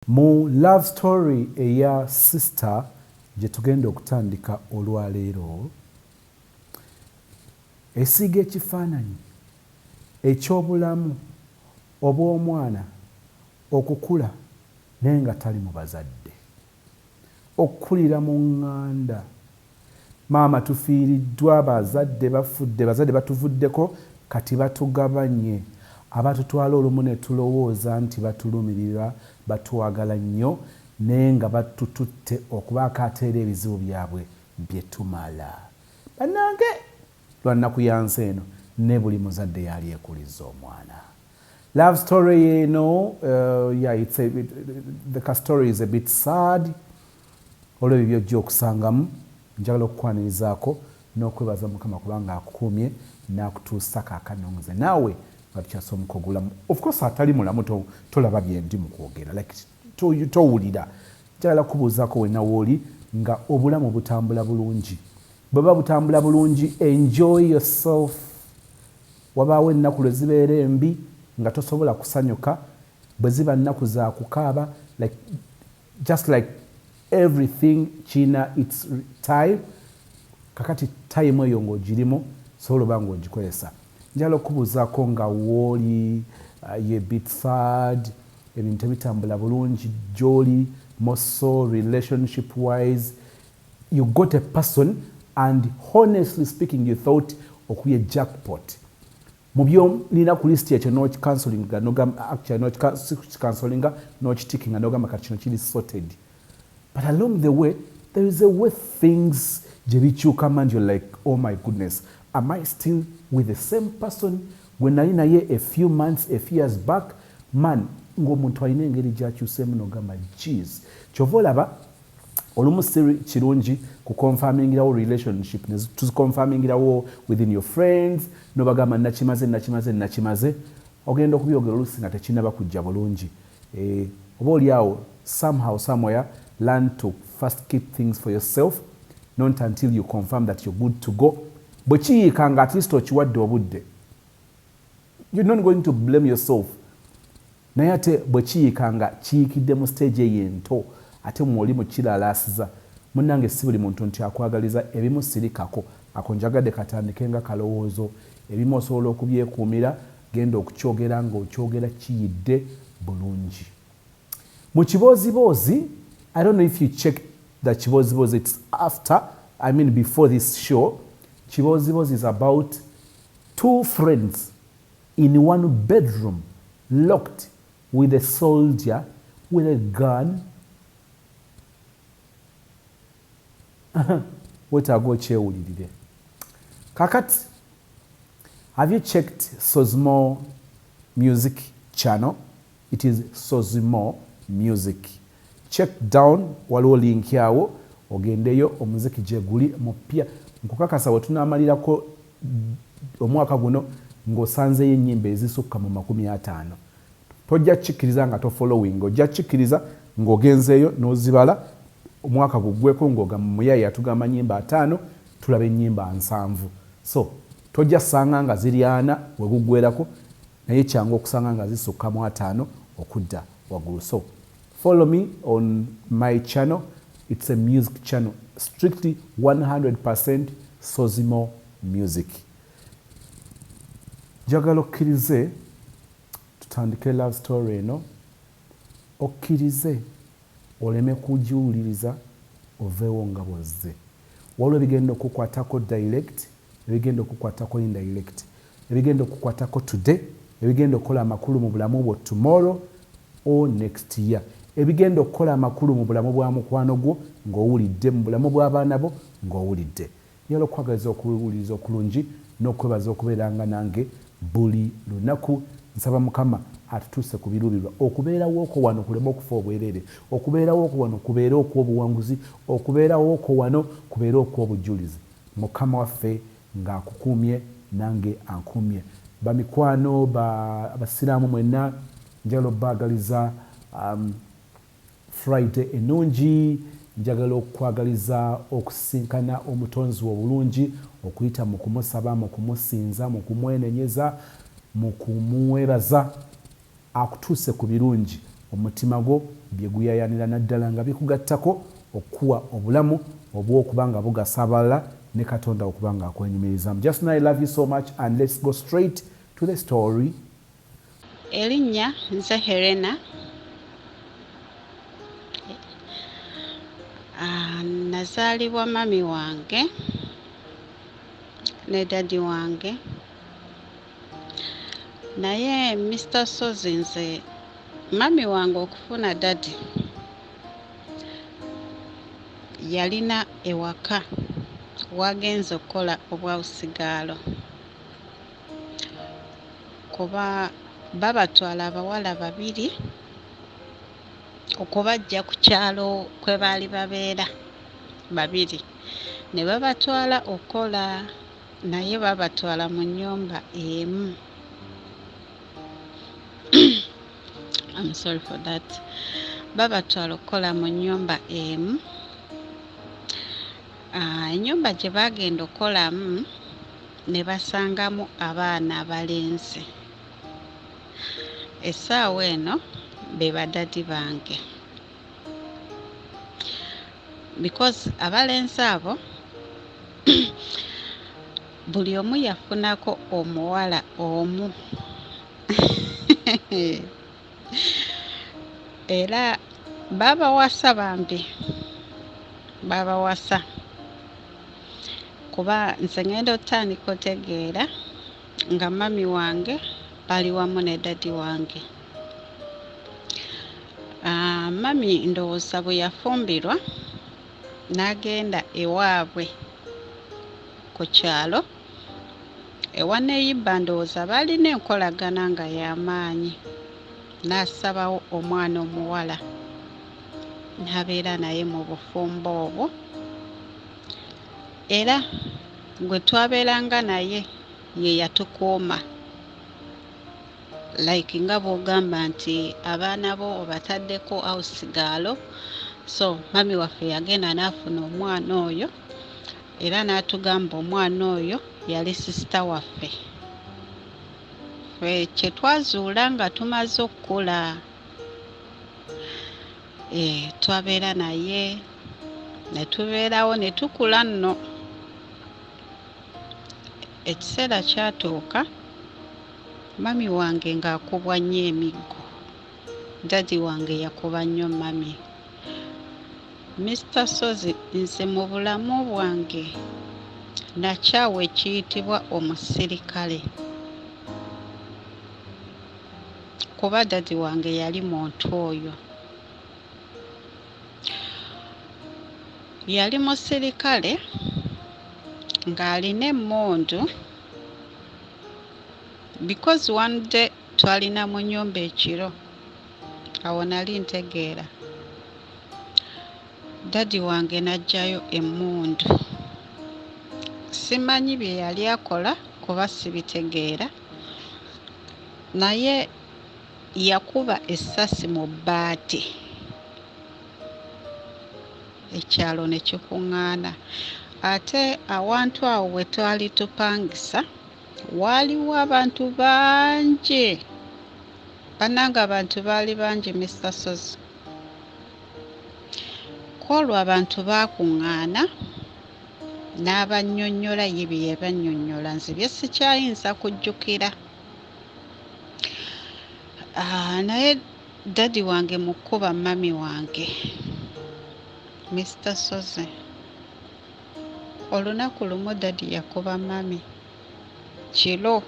Mu love story eya sister gye tugenda okutandika olwaleero esiga ekifaananyi eky'obulamu obw'omwana okukula naye nga tali mu bazadde, okukulira mu ŋŋanda. Maama tufiiriddwa, bazadde bafudde, bazadde batuvuddeko kati batugabanye. Abatutwala olumu ne tulowooza nti batulumirira, batwagala nnyo naye nga batututte okubaako ate era ebizibu byabwe bye tumala. Bannange lwannaku ya nsi eno ne buli muzadde yali ekuliza omwana. Love story eno, the story is a bit sad. Olw'ebyo by'ojja okusangamu, njagala okukwanirizaako n'okwebaza Mukama kubanga akukuumye n'akutuusa kaakano nze naawe batukyasa omukogulamu. Of course atali mulamu tolaba bye ndi mu kwogera, like towulira. Njagala kubuuzaako wenna wooli nga obulamu butambula bulungi. Bw'oba butambula bulungi, enjoy yourself. Wabaawo ennaku lwe zibeera embi nga tosobola kusanyuka, bwe ziba nnaku za kukaaba, like just like everything kina its time. Kakati time eyo ng'ogirimu sobola oba ng'ogikozesa. Njagala okubuuzaako nga wooli ye bit sad, ebintu tebitambula bulungi gy'oli, more so relationship wise, you got a person and honestly speaking you thought okuye jackpot. Mu by'olina ku list ekyo n'okikansolinga n'okitikinga n'ogamba kati kino kiri sorted. But along the way, there is a way things gye bikyukamu and you're like, oh my goodness, am I still with the same person gwe nali naye a few months, a few years back? Man, ng'omuntu alina engeri gy'akyuseemu n'ogamba jeez. Kyova olaba olumu si kirungi kukonfamingirawo relationship ne tuzikonfamingirawo within your friends n'obagamba nakimaze ogenda okubyogera oluusi nga tekinnaba kujja bulungi. Oba oliawo somehow somewhere learn to first keep things for yourself, not until you confirm that you're good to go. Bwe kiyiika nga at least okiwadde obudde, you're not going to blame yourself. Naye ate bwe kiyiika nga kiyikidde mu stage eyo ento ate mwoli mukiralaasiza, munnange si buli muntu nti akwagaliza, ebimu sirikako. Ako njagadde katandike nga kalowoozo, ebimu osobola okubyekuumira, genda okukyogera ng'okyogera kiyidde bulungi. Mu kiboozibozi, I don't know if you checked the kiboozibozi, it's after, I mean before this show. Kiboozibozi is about two friends in one bedroom, locked with a soldier with a gun. Wetaaga okyewulirire. Kakati, have you checked Sozimo music channel? It is Sozimo music. Check down, waliwo link yawo, ogendeyo omuziki gye guli mupya. Nkukakasa bwe tunaamalirako omwaka guno ng'osanzeyo ennyimba ezisukka mu 50. Tojja kikkiriza nga tofollowing, ojja kikkiriza ng'ogenzeeyo n'ozibala omwaka guggweko ng'ogamba muyayi atugamba nnyimba 5, tulaba ennyimba 7. So tojja ssanga nga ziri 4 we guggwerako, naye kyangu okusanga nga zisukkamu 5 okudda waggulu. So follow me on my channel. It's a music channel, strictly 100% Sozimo music. Njagala okkirize tutandike love story eno, okkirize oleme kugiwuliriza oveewo nga bwozze. Waliwo ebigenda okukwatako direct, ebigenda okukwatako indirect, ebigenda okukwatako today, ebigenda okukola amakulu mu bulamu bwo tomorrow or next year, ebigenda okukola amakulu mu bulamu bwa mukwano gwo ng'owulidde, mu bulamu bw'abaana bo ng'owulidde. Njagala okukwagaliza okuwuliriza okulungi n'okwebaza okubeeranga nange buli lunaku. Nsaba Mukama atutuuse ku biruubirirwa, okubeerawo okwo wano kuleme okufa obwereere, okubeerawo okwo wano kubeere okw'obuwanguzi, okubeerawo okwo wano kubeere okw'obujulizi. Mukama waffe ng'akukuumye nange ankuumye. Bamikwano abasiraamu mwenna njagala obbaagaliza Friday ennungi, njagala okwagaliza okusinkana omutonzi obulungi, okuyita mu kumusaba, mu kumusinza, mu kumwenenyeza, mu kumwebaza, akutuuse ku birungi omutima gwo bye guyayanira naddala nga bikugattako okuwa obulamu obw'okuba nga bugasa abalala ne Katonda okuba nga akwenyumirizamu. Just now, I love you so much and let's go straight to the story. Erinnya nze Hellena. Nazaalibwa mami wange ne dadi wange, naye Mr. Sozi nze mami wange okufuna dadi yalina ewaka wagenze okukola obwawusigaalo kuba babatwala abawala babiri okubajja ku kyalo kwe baali babeera babiri, ne babatwala okukola, naye babatwala mu nnyumba emu. I'm sorry for that. Babatwala okukola mu nnyumba emu. Ennyumba gye bagenda okukolamu ne basangamu abaana abalenzi. Essaawa eno be badadi bange, because abalenzi abo buli omu yafunako omuwala omu era babawasa bambi, babawasa kuba nze ngenda otandika otegeera nga mami wange bali wamu ne dadi wange. Mami ndowooza bwe yafumbirwa n'agenda ewaabwe ku kyalo, ewa neeyibba ndowooza baalina enkolagana nga y'amaanyi, n'asabawo omwana omuwala n'abeera naye mu bufumbo obwo, era gwe twabeeranga naye ye yatukuuma, like nga bw'ogamba nti abaana bo obataddeko awusigaalo. So mami waffe yagenda n'afuna omwana oyo era n'atugamba omwana oyo yali sisita waffe. Kye twazuula nga tumaze okukula, twabeera naye ne tubeerawo ne tukula nno. Ekiseera kyatuuka mami wange ng'akubwa nnyo emiggo, dadi wange yakuba nnyo mami. Mr. Sozi nze mu bulamu bwange nakyawa ekiyitibwa omusirikale kuba dadi wange yali muntu oyo. Yali musirikale ng'alina emmundu, because one day twalina mu nnyumba ekiro, awo nali ntegeera. Dadi wange n'aggyayo emmundu, simanyi bye yali akola kuba sibitegeera, naye yakuba essasi mu bbaati, ekyalo ne kikuŋŋaana. Ate awantu awo we twali tupangisa waaliwo abantu bangi, bannange abantu baali bangi Mr. Sozi. Kwolwo abantu baakuŋŋaana n'abannyonnyola ye bye yabannyonnyola, nze bye sikyayinza kujjukira. Naye dadi wange mu kkuba mami wange, Mr. Sozi, olunaku lumu dadi yakuba mami kiro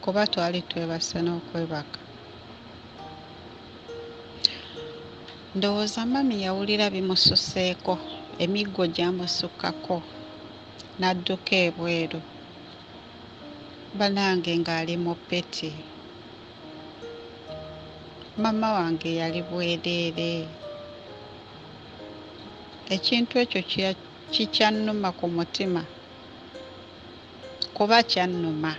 kuba twali twebase n'okwebaka. Ndowooza mami yawulira bimususeeko, emiggo gyamusukkako, n'adduka ebweru, bannange ng'ali mu peti. Mama wange yali bwereere. Ekintu ekyo kikyannuma ku mutima kuba kyannuma,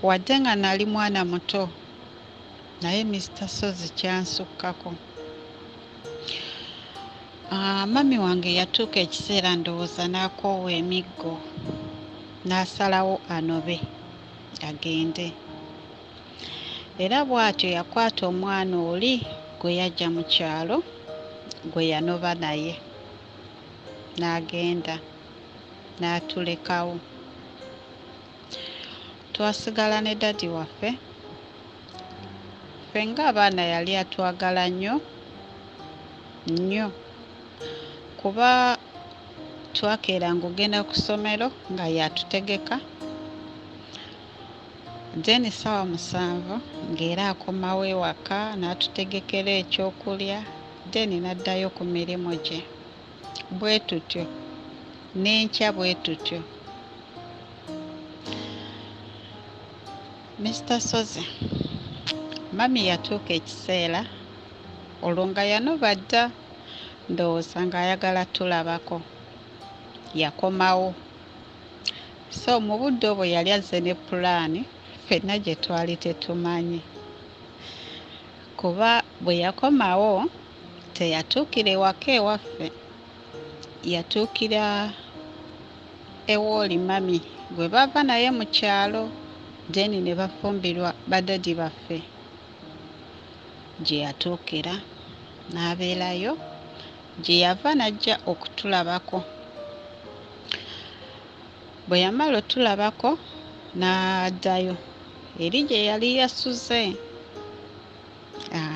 wadde nga nali mwana muto, naye Mr. Sozi kyansukkako. Mami wange yatuuka ekiseera ndowooza n'akoowa emiggo, n'asalawo anobe agende. era bw'atyo yakwata omwana oli gwe yajja mu kyalo gwe yanoba naye n'agenda n'atulekawo. Twasigala ne dadi waffe. Ffe ng'abaana yali atwagala nnyo nnyo kuba twakeeranga ogenda ku ssomero nga yatutegeka, then ssaawa 7 ng'era akomawo ewaka n'atutegekera ekyokulya, then n'addayo ku mirimu gye. Bwe tutyo n'enkya bwe tutyo. Mr. Soze, mami yatuuka ekiseera olwo nga yanoba dda, ndowooza ng'ayagala tulabako, yakomawo. So mu budde obwo yali azze ne pulaani ffenna gye twali tetumanyi, kuba bwe yakomawo teyatuukira ewaka ewaffe, yatuukira ewooli mami gwe bava naye mu kyalo, then ne bafumbirwa badadi baffe gye yatuukira n'abeerayo, gye yava n'ajja okutulabako. Bwe yamala otulabako n'addayo eri gye yali yasuze,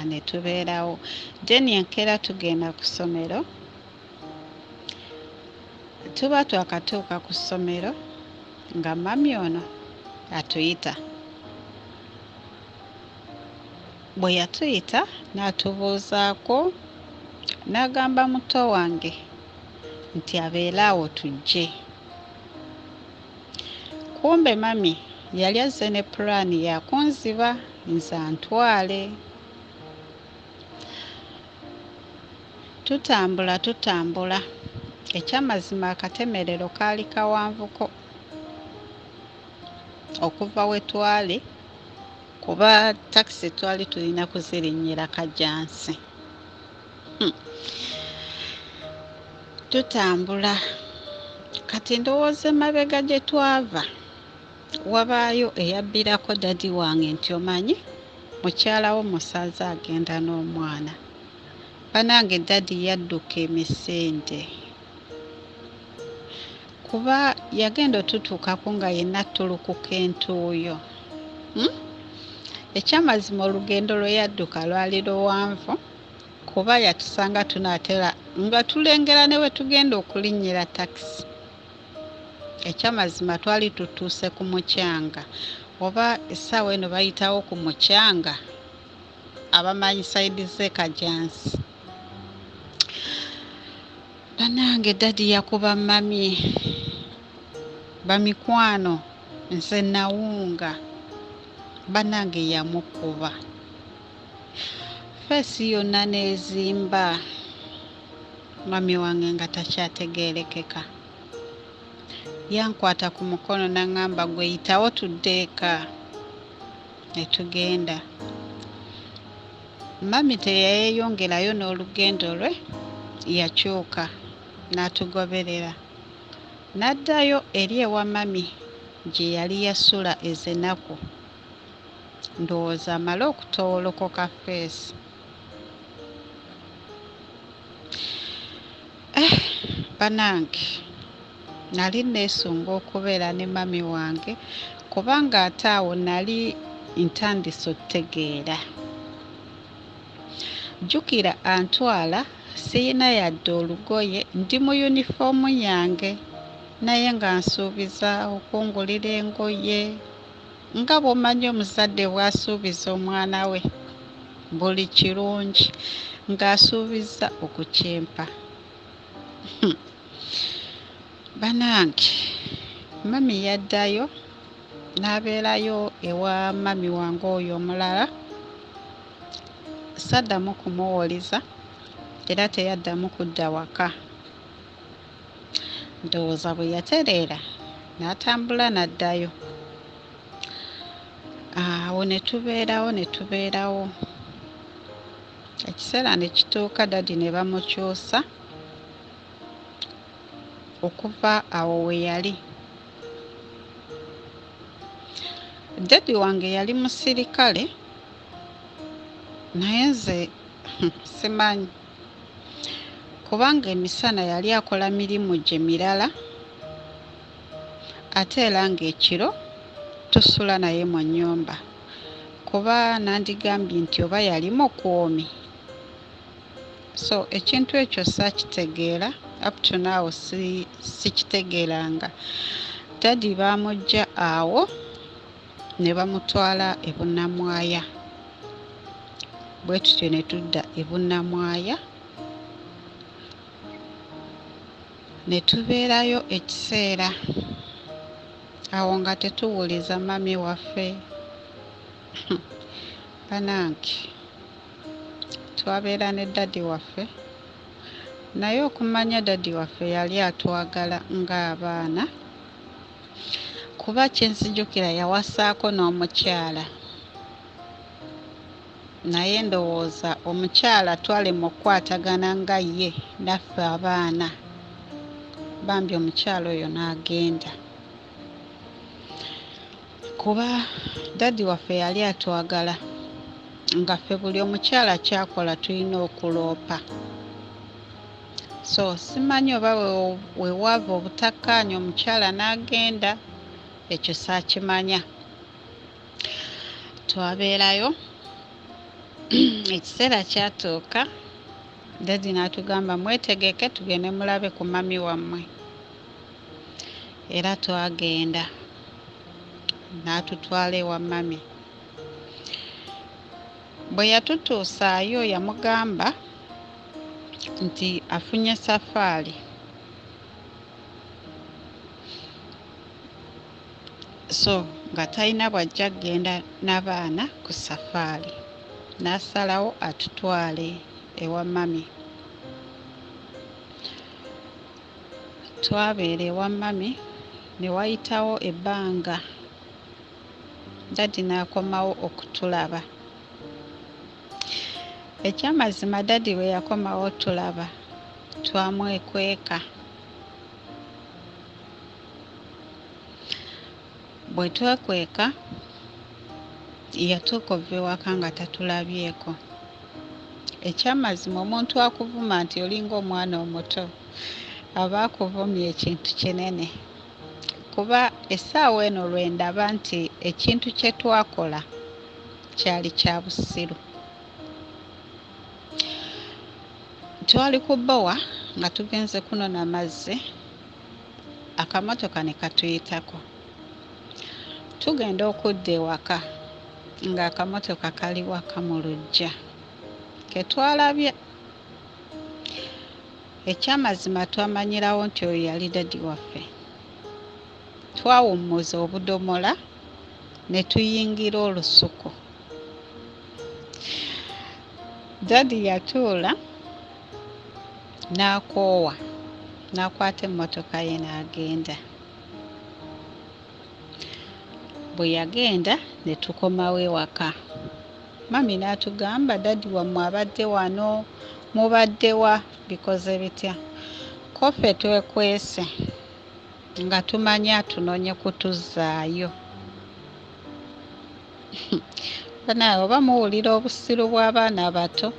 ne tubeerawo. Then enkeera tugenda ku ssomero, tuba twakatuuka ku ssomero nga mami ono atuyita. Bwe yatuyita n'atubuuzaako, n'agamba muto wange nti abeere awo tujje. Kumbe mami yali azze ne pulaani ya kunziba nze antwale. Tutambula, ekyamazima akatemerero kaali kawanvuko okuva we twali, kuba takisi twali tulina kuzirinnyira Kajjansi. Tutambula, kati ndowooza emabega gye twava wabaayo eyabbirako dadi wange nti omanyi mukyala wo musaza agenda n'omwana. Banange dadi yadduka emisinde kuba yagenda otutuukako nga yenna tulukuka entuuyo. Ekyamazima olugendo lwe yadduka lwali luwanvu kuba yatusanga tunaatera nga tulengera ne we tugenda okulinnyira takisi. Ekyamazima twali tutuuse ku mukyanga, oba essaawa eno bayitawo ku mukyanga abamanyi sayidi z'e Kajjansi. Banange dadi yakuba mami bamikwano, nze nawunga, banange yamukuba, feesi yonna n'ezimba, mami wange nga takyategeerekeka. Yankwata ku mukono n'aŋŋamba gwe yitawo tudde eka, ne tugenda. Mami teyayeeyongerayo n'olugendo lwe, yakyuka n'atugoberera n'addayo eri ewa mami gye yali yasula ez'ennaku, ndowooza amale okutoowolokoka feesi. Banange nali neesunga okubeera ne mami wange kubanga ate awo nali ntandise otegeera. Jjukira antwala siyina yadde olugoye, ndi mu yunifoomu yange naye nga nsuubiza okungulira engoye nga bw'omanyi omuzadde bw'asuubiza omwana we buli kirungi, ng'asuubiza okukyempa. Banange mami yaddayo n'abeerayo ewa mami wange oyo omulala, saddamu kumuwuliza era teyaddamu kudda waka. Ndowooza bwe yatereera n'atambula n'addayo. Awo ne tubeerawo. Ekiseera ne kituuka dadi ne bamukyusa okuva awo we yali. Dadi wange yali musirikale naye nze simanyi kubanga emisana yali akola mirimu gye mirala ate era ng'ekiro tusula naye mu nnyumba kuba nandigambye nti oba yali mukwomi. So ekintu ekyo saakitegeera, up to now sikitegeeranga. Dadi baamugya awo ne bamutwala e Bunnamwaya. Bwe tutyo ne tudda e Bunnamwaya ne tubeerayo ekiseera. Awo nga tetuwuliza mami waffe. Banange twabeera ne dadi waffe, naye okumanya dadi waffe yali atwagala ng'abaana kuba kyenzijukira yawasaako n'omukyala, naye ndowooza omukyala twalemwa okukwatagana nga ye naffe abaana, bambi omukyala oyo n'agenda kuba dadi waffe yali atwagala nga ffe buli omukyala kyakola tulina okuloopa. So simanyi oba weewava obutakkaanya omukyala n'agenda, ekyo saakimanya. Twabeerayo ekiseera kyatuuka, dadi n'atugamba mwetegeke tugende mulabe ku mami wammwe. Era twagenda n'atutwala ewa mami. Bwe yatutuusaayo yamugamba nti afunye safaali. So nga talina bw'ajja kgenda n'abaana ku safaali, n'asalawo atutwale ewa mami. Twabeera ewa mami ne wayitawo ebbanga, dadi n'akomawo okutulaba. Ekyamazima dadi bwe yakomawo tulaba twamwekweka. Bwe twekweka yatuuka ova ewaka nga tatulabyeko. Ekyamazima omuntu akuvuma nti olinga omwana omuto aba akuvumye ekintu kinene, kuba essaawa eno lwe ndaba nti ekintu kye twakola kyali kya busiru. Twali ku bbowa nga tugenze kunona mazzi, akamotoka ne katuyitako. Tugenda okudda ewaka ng'akamotoka kali waka mu luggya ke twalabye. Ekyamazima twamanyirawo nti oyo yali dadi waffe. Twawummuza obudomola ne tuyingira olusuku. Dadi yatuula n'akoowa, n'akwata emmotoka ye n'agenda. Bwe yagenda ne tukomawo ewaka. Mami n'atugamba dadi wammwe abadde wano, mubadde wa, bikoze bitya? Ko ffe twekwese nga tumanyi atunonye kutuzzaayo. Banawe oba muwulira obusiru bw'abaana abato?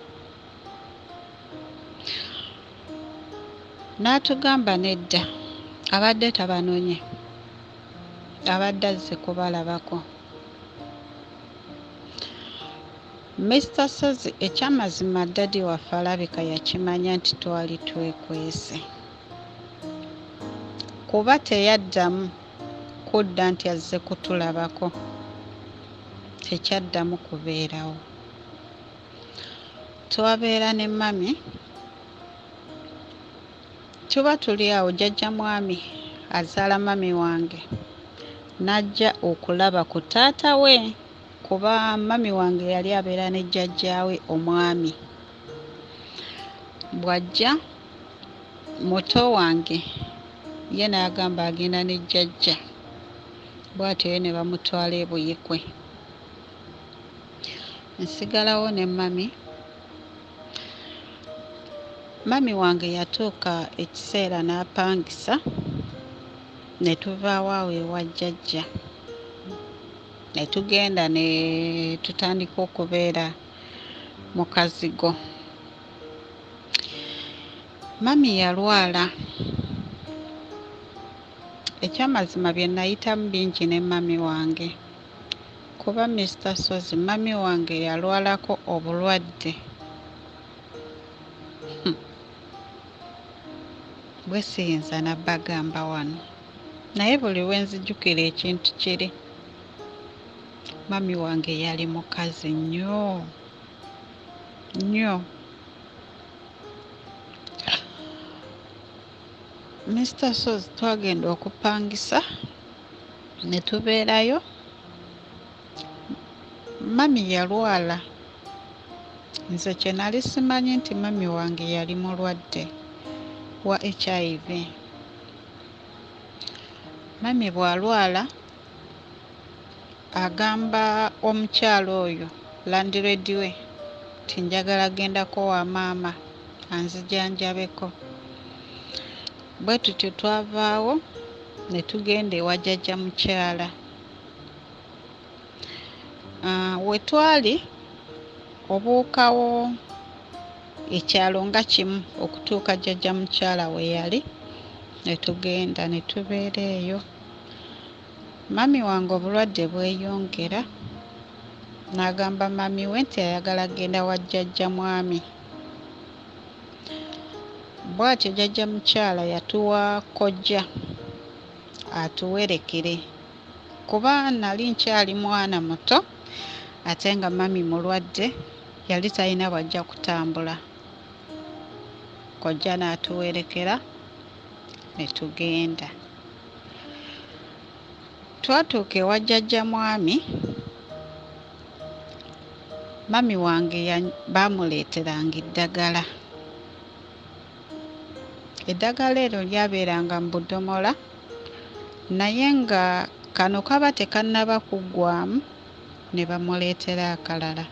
N'atugamba nedda, abadde tabanonye, abadde azze kubalabako. Mr. Sozi ekyamazima dadi waffe alabika yakimanya nti twali twekwese, kuba teyaddamu kudda nti azze kutulabako, tekyaddamu kubeerawo. Twabeera ne mami, tuba tuli awo jjajja mwami azaala mami wange n'ajja okulaba ku taata we, kuba mami wange yali abeera ne jjajjaawe omwami. Bw'ajja muto wange ye n'agamba agenda ne jjajja, bw'atyo ye ne bamutwala e Buyikwe. Nsigalawo ne mami. Mami wange yatuuka ekiseera n'apangisa ne tuvaawo awo ewa jjajja ne tugenda ne tutandika okubeera mu kazigo. Mami yalwala. Ekyamazima bye nayitamu bingi ne mami wange. Kuba Mr. Sozi mami wange yalwalako obulwadde. Bwe siyinza nabbagamba wano. Naye buli lwe nzijukira ekintu kiri. Mami wange yali mukazi nnyo. Nnyo. Mr. Sozi twagenda okupangisa ne tubeerayo. Mami yalwala. Nze kye nali simanyi nti mami wange yali mulwadde wa HIV. Mami bw'alwala agamba omukyala oyo landiredi we ti njagala gendako wa maama anzijanjabeko. Bwe tutyo twavaawo ne tugenda ewa jjajja mukyala. We twali obuukawo ekyalo nga kimu okutuuka jjajja mukyala we yali, ne tugenda ne tubeera eyo. Mami wange obulwadde bweyongera n'agamba mami we nti ayagala genda wa jjajja mwami. Bw'atyo jjajja mukyala yatuwa kojja atuwerekere kuba nali nkyali mwana muto ate nga mami mulwadde, yali talina bwajja kutambula. Kojja n'atuwerekera ne tugenda. Twatuuka ewa jjajja mwami, mami wange baamuleeteranga eddagala. Eddagala eryo lyabeeranga mu budomola, naye nga kano kaba tekannaba kuggwamu ne bamuleetera akalala.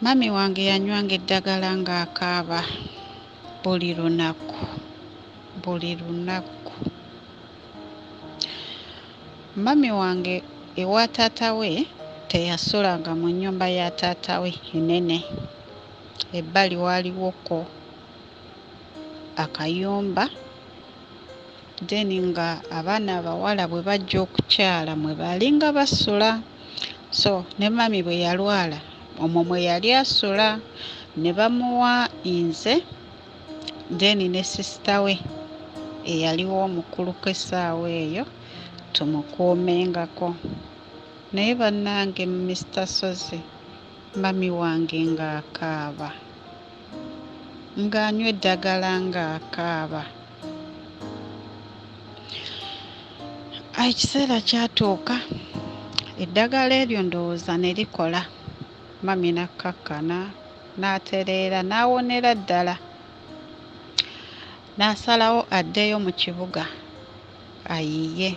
Mami wange yanywanga eddagala ng'akaaba buli lunaku. Buli lunaku. Mami wange ewa taata we teyasulanga mu nnyumba ya taata we enene. Ebbali waaliwoko akayumba, then nga abaana abawala bwe bajja okukyala mwe balinga basula. So ne mami bwe yalwala omwo mwe yali asula, ne bamuwa nze then ne sisita we eyaliwo omukuluko essaawa eyo tumukuumengako. Naye bannange Mr. Sozi mami wange ng'akaaba, ng'anywa eddagala ng'akaaba. Ekiseera kyatuuka eddagala eryo ndowooza ne likola. Mami n'akkakkana n'atereera n'awonera ddala. N'asalawo addeyo mu kibuga ayiye.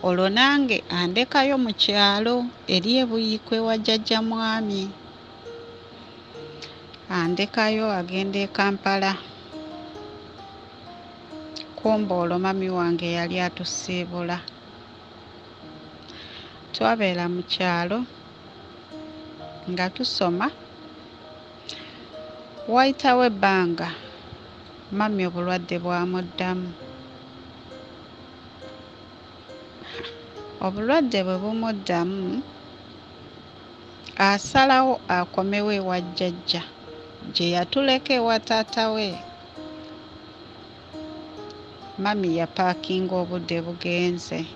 Olwo nange andekayo mu kyalo eri ebuyiikwe wa jjajja mwami. Andekayo agenda e Kampala. Kumbe olwo mami wange yali atusiibula. Twabeera mu kyalo nga tusoma. Wayitawo ebbanga mami obulwadde bwamuddamu. Obulwadde bwe bumuddamu asalawo akomewo ewa jjajja gye yatuleka ewa taata we. Mami yapaakinga obudde bugenze.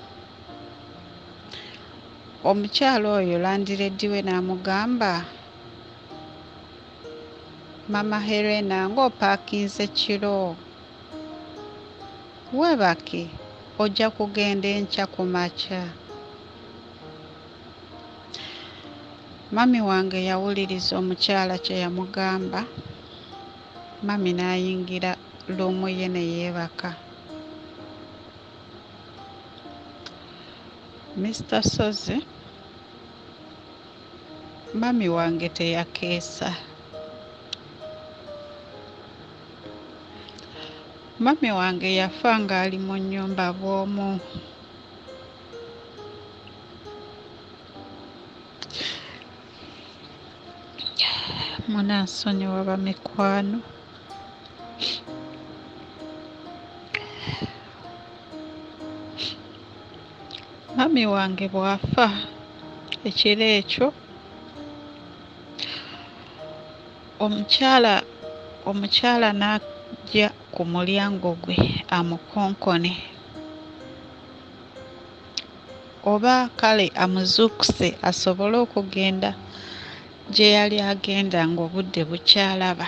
Omukyala oyo landiredi we n'amugamba, Mama Hellena ng'opaakinze kiro, weebake ojja kugenda enkya ku makya. Mami wange yawuliriza omukyala kye yamugamba. Mami n'ayingira luumu ye ne yeebaka. Mr. Sozi mami wange teyakeesa. Mami wange yafa ng'ali mu nnyumba bw'omu. Munansonyiwa bamikwano. Mami wange bw'afa ekiro ekyo, omukyala n'ajja ku mulyango gwe amukonkone oba kale amuzuukuse asobole okugenda gye yali agenda ng'obudde bukyalaba,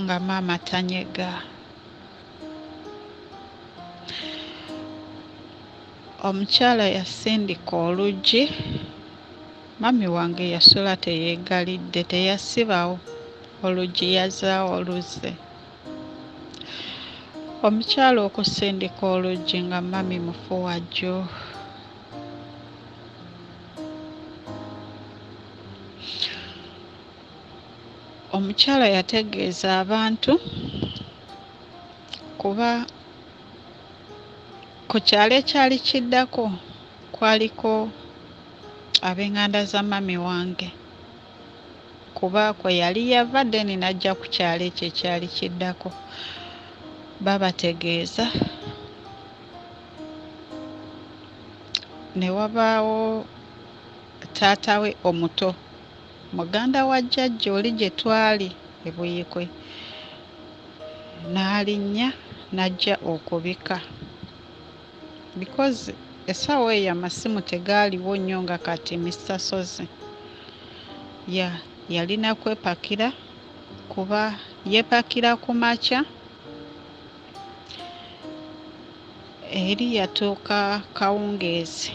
nga maama tanyega. Omukyala yasindika oluggi, mami wange yasula teyeegalidde, teyasibawo, oluggi yazaawo luzze. Omukyala okusindika oluggi nga mami mufuwajjo. Omukyala yategeeza abantu kuba ku kyalo ekyali kiddako kwaliko ab'eŋŋanda za mami wange, kuba kwe yali yava deni n'ajja ku kyalo ekyo ekyali kiddako. Babategeeza ne wabaawo taata we omuto, muganda wa jjajja oli gye twali e Buyikwe, n'alinnya n'ajja okubika. Because essaawa eyo amasimu tegaaliwo nnyo nga kati Mr. Sozi. Yalina kwepakira kuba yeepakira ku makya, eri yatuuka kawungeezi.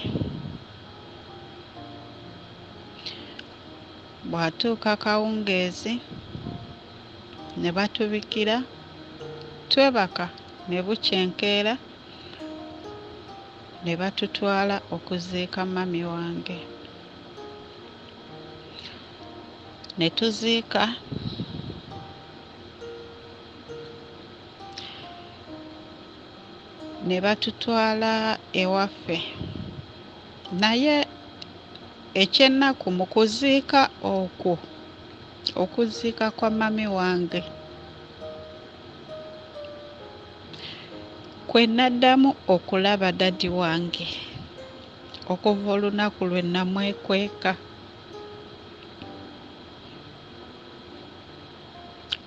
Bw'atuuka kawungeezi ne batubikira, twebaka ne bukyenkeera ne batutwala okuziika mami wange. Ne tuziika, ne batutwala ewaffe. Naye ekyennaku mu kuziika okwo, okuziika kwa mami wange, kwe naddamu okulaba dadi wange okuva olunaku lwe namwekweka.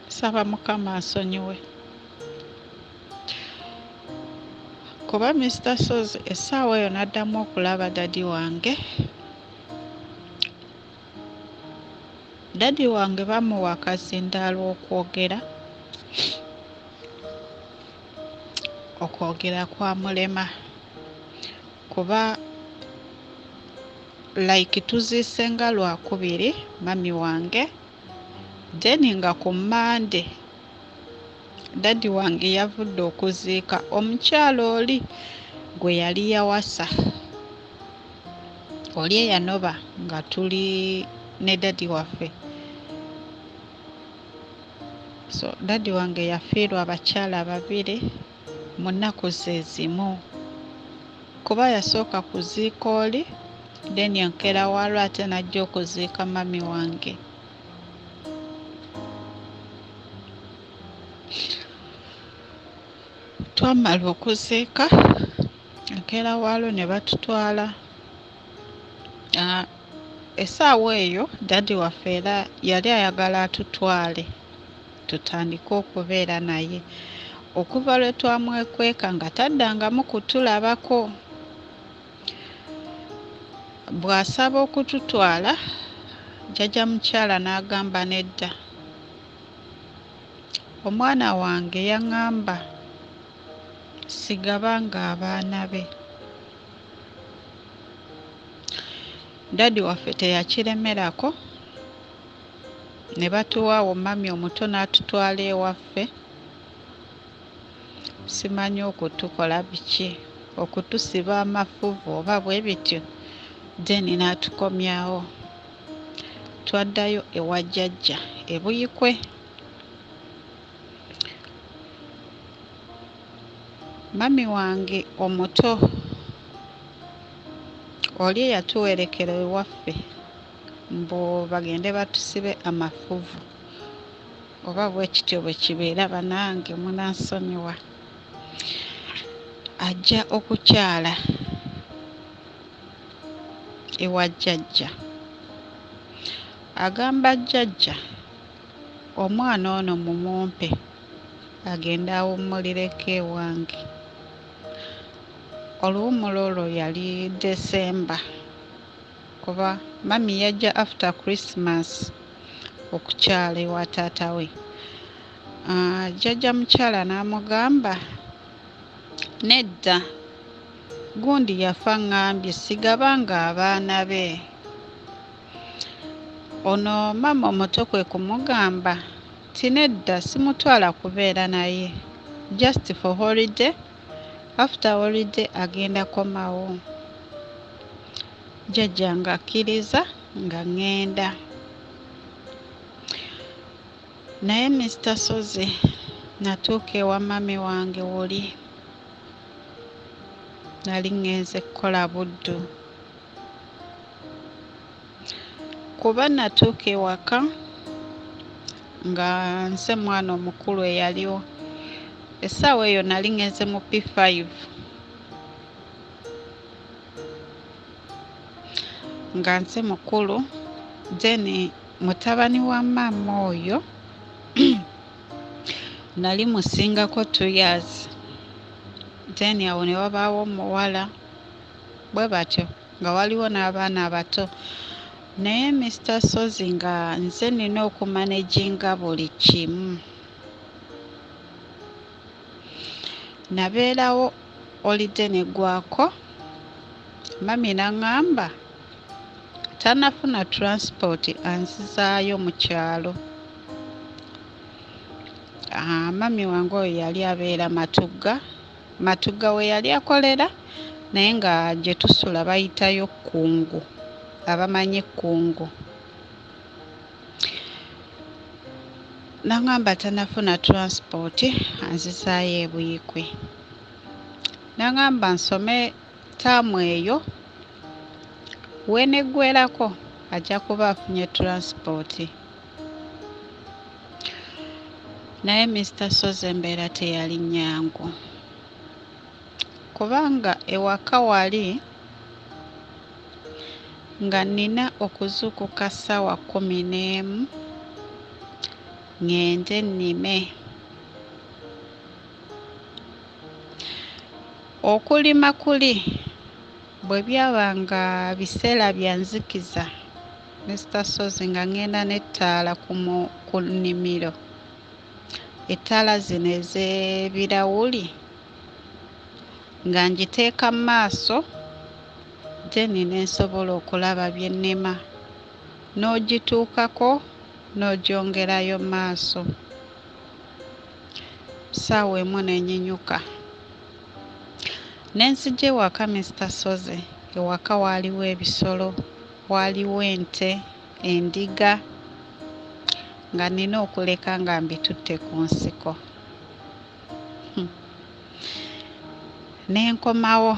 Saba Mukama asonyiwe. Kuba Mr. Sozi essaawa eyo n'addamu okulaba dadi wange. Dadi wange bamuwa akazindaalo okwogera kwa mulema, kuba like tuziise nga lwakubiri mami wange, then nga ku Mande dadi wange yavudde okuziika omukyala oli gwe yali yawasa, oli eyanoba nga tuli ne dadi waffe. So dadi wange yafiirwa abakyala babiri mu nnaku ze zimu, kuba yasooka kuziika oli, then enkeera waalwo ate n'ajja okuziika mami wange. Twamala okuziika, enkeera waalwo ne batutwala. Essaawa eyo dadi waffe era yali ayagala atutwale tutandike okubeera naye, okuva lwe twamwekweka nga taddangamu kutulabako. Bw'asaba okututwala, jjajja mukyala n'agamba nedda. Omwana wange yaŋŋamba sigabanga abaana be. Dadi waffe teyakiremerako, ne batuwaawo mami omuto n'atutwala ewaffe. Simanyi okutukola biki, okutusiba amafuvu oba bwe bityo, then n'atukomyawo. Twaddayo ewa jjajja e Buyikwe. Mami wange omuto oli eyatuwerekera ewaffe mbu bagende batusibe amafuvu oba bwe kityo bwe kibeera banange munansonyiwa. Ajja okukyala ewa jjajja. Agamba jjajja omwana ono mumumpe agenda awummulireko ewange. Oluwummulo olwo yali December kuba mami yajja after Christmas okukyala ewa taata we. Jjajja mukyala n'amugamba nedda gundi yafa ngambye sigabanga abaana be. Ono mama omuto kwe kumugamba ti nedda simutwala kubeera naye, just for holiday, after holiday agenda komawo. Jjajja nga akkiriza nga ŋŋenda. Naye Mr. Sozi natuuka ewa mami wange woli. Nali ŋŋenze kukola buddu. Kuba natuuka ewaka nga nze mwana omukulu eyaliwo. Essaawa eyo nali ŋŋenze mu P5. Nga nze mukulu, then mutabani wa maama oyo nali musingako 2 years. Then awo ne wabaawo omuwala bwe batyo nga waliwo n'abaana abato. Naye Mr. Sozi nga nze nina okumanaginga buli kimu. Nabeerawo holiday neggwako, mami n'aŋŋamba tanafuna transport anzizaayo mu kyalo. Mami wange oyo yali abeera Matugga. Matugga we yali akolera naye nga gye tusula bayitayo Kkungu, abamanyi Kkungu. N'aŋŋamba tanafuna transport anzizaayo e Buyikwe. N'aŋŋamba nsome taamu eyo, weeneggwerako ajja kuba afunye transport. Naye Mr. Sozi embeera teyali nnyangu kubanga ewaka wali nga nina okuzuukuka ssaawa 11 ŋŋende nnime. Okulima kuli bwe byaba nga biseera bya nzikiza, Mr. Sozi nga ŋŋenda n'ettaala ku nnimiro, ettaala zino ez'ebirawuli nga ngiteeka mu maaso, then ne nsobola okulaba bye nnima. N'ogituukako n'ogyongerayo maaso. Ssaawa emu n'ennyinyuka. Ne nzija ewaka Mr. Sozi. Ewaka waaliwo ebisolo, waaliwo ente, endiga, nga nina okuleka nga mbitutte ku nsiko. Ne nkomawo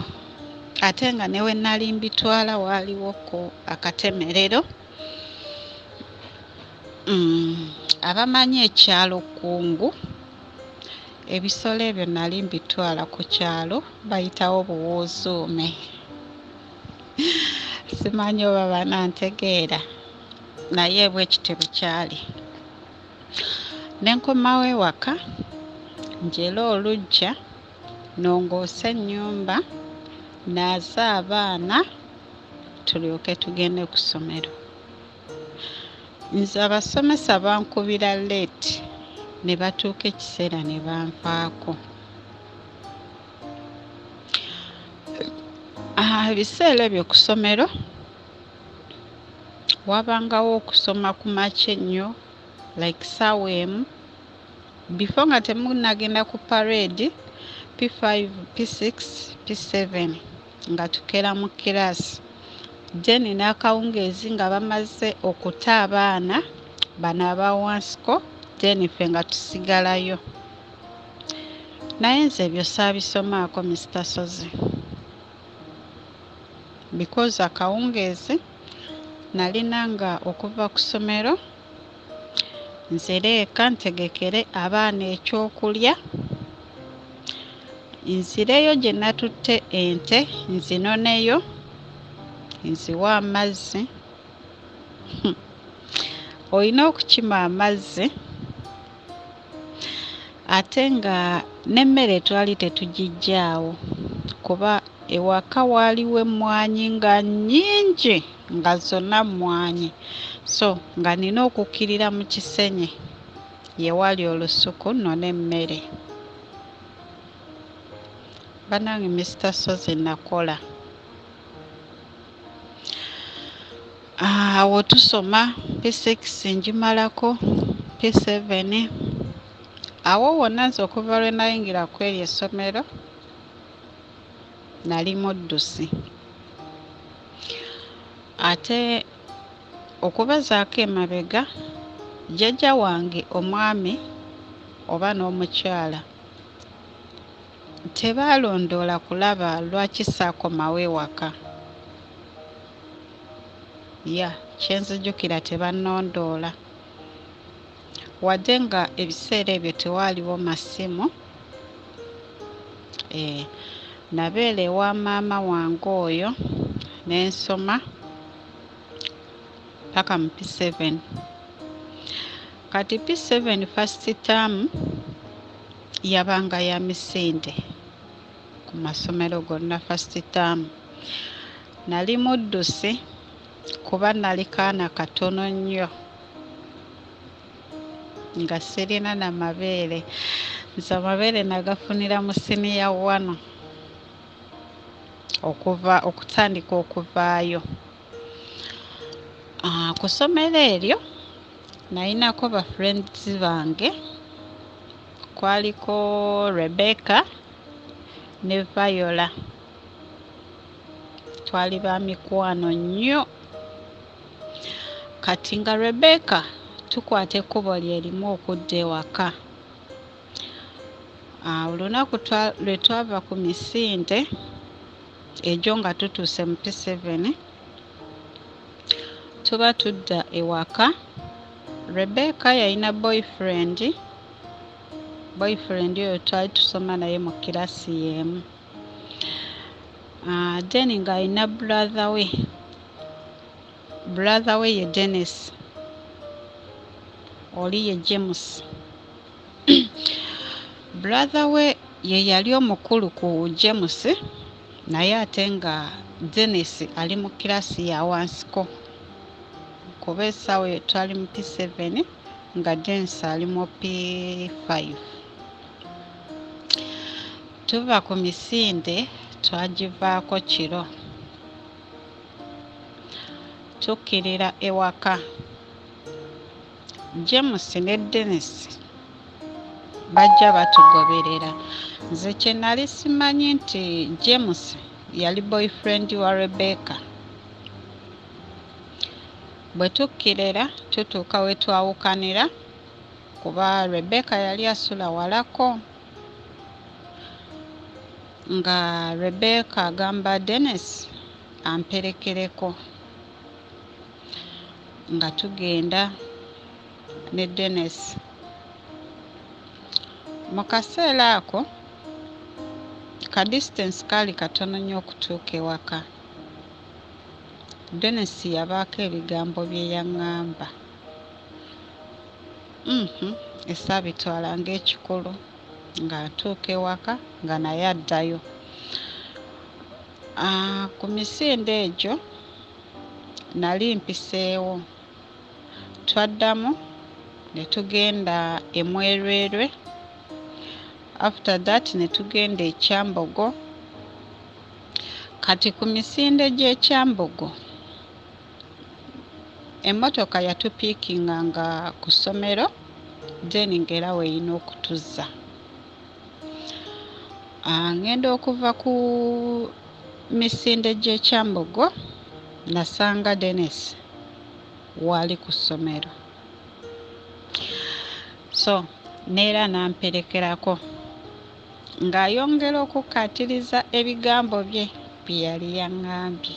ate nga ne we nnali mbitwala waaliwo ko akatemerero. Abamanyi ekyalo Kkungu, ebisolo ebyo nali mbitwala ku kyalo bayitawo buwuuzuume. Simanyi oba banantegeera naye bwe kityo bukyali. Ne nkomawo ewaka, njera oluggya, nongoosa ennyumba, naaza abaana tulyoke tugende ku ssomero. Nze abasomesa bankubira leeti ne batuuka ekiseera ne banvaako. Ebiseera ebyo ku ssomero wabangawo okusoma ku makya ennyo, like ssaawa emu, before nga temunnagenda ku parade, P5, P6, P7 nga tukera mu kiraasi. Then n'akawungeezi nga bamaze okuta abaana bano abawansiko, then ffe nga tusigalayo. Naye nze ebyo saabisomaako Mr. Sozi, because akawungeezi nalinanga okuva ku ssomero nzereeka ntegekere abaana ekyokulya, nzireyo gye natutte ente nzinoneyo nziwa amazzi. Olina okukima amazzi ate nga n'emmere twali tetugijjaawo kuba ewaka waaliwo emmwanyi nga nnyingi nga zonna mmwanyi, so nga nina okukkirira mu kisenyi ye wali olusuku nona emmere. Bannange Mr. Sozi nakola. Awo tusoma P6 ngimalako, P7 awo wonna nze okuva lwe nayingira ku eryo essomero nali muddusi. Ate okubazaako emabega jjajja wange omwami oba n'omukyala tebaalondoola kulaba lwaki saakomawo ewaka. Kyenzijjukira tebannondoola wadde nga ebiseera ebyo tewaaliwo masimu. Nabeera ewa maama wange oyo n'ensoma paka mu P7. Kati P7 first term yabanga ya misinde ku masomero gonna first term. Nali muddusi kuba nali kaana katono nnyo nga sirina na mabeere. Nze amabeere nagafunira mu siniya 1 okutandika okuvaayo. Ku ssomero eryo nayinako ba friends bange, kwaliko Rebecca ne Viola. Twali ba mikwano nnyo. Kati nga Rebecca tukwata ekkubo lye limu okudda ewaka. Olunaku lwe twava ku misinde egyo nga tutuuse mu P7 tuba tudda ewaka. Rebecca yalina boyfriend oyo twali tusoma naye mu kirasi y'emu. Then ng'alina brother we ye Dennis, oli ye James. Brother we ye yali omukulu ku James, naye ate nga Dennis ali mu kirasi ya wansiko kuba essaawa eyo twali mu P7 nga Dennis ali mu P5. Tuva ku misinde twagivaako kiro tukkirira ewaka. James ne Dennis bajja batugoberera. Nze kye nali simanyi nti James yali boyfriend wa Rebecca. Bwe tukkirira tutuuka we twawukanira kuba Rebecca yali asula walako, nga Rebecca agamba Dennis amperekereko. Nga tugenda ne Dennis. Mu kaseera ako ka distance kaali katono nnyo okutuuka ewaka. Dennis yabaako ebigambo bye yaŋŋamba. Esaabitwala ng'ekikulu nga ntuuka ewaka nga naye addayo. Ku misinde egyo nali mpiseewo. Twaddamu ne tugenda e Mwerwerwe. After that ne tugenda e Kyambogo. Kati ku misinde gy'ekyambogo emmotoka yatupiikinganga ku ssomero then ng'era weeyina okutuzza. Ngenda okuva ku misinde gy'ekyambogo nasanga Dennis waali ku ssomero, so neera namperekerako ng'ayongera okukkaatiriza ebigambo bye yali yaŋŋambye.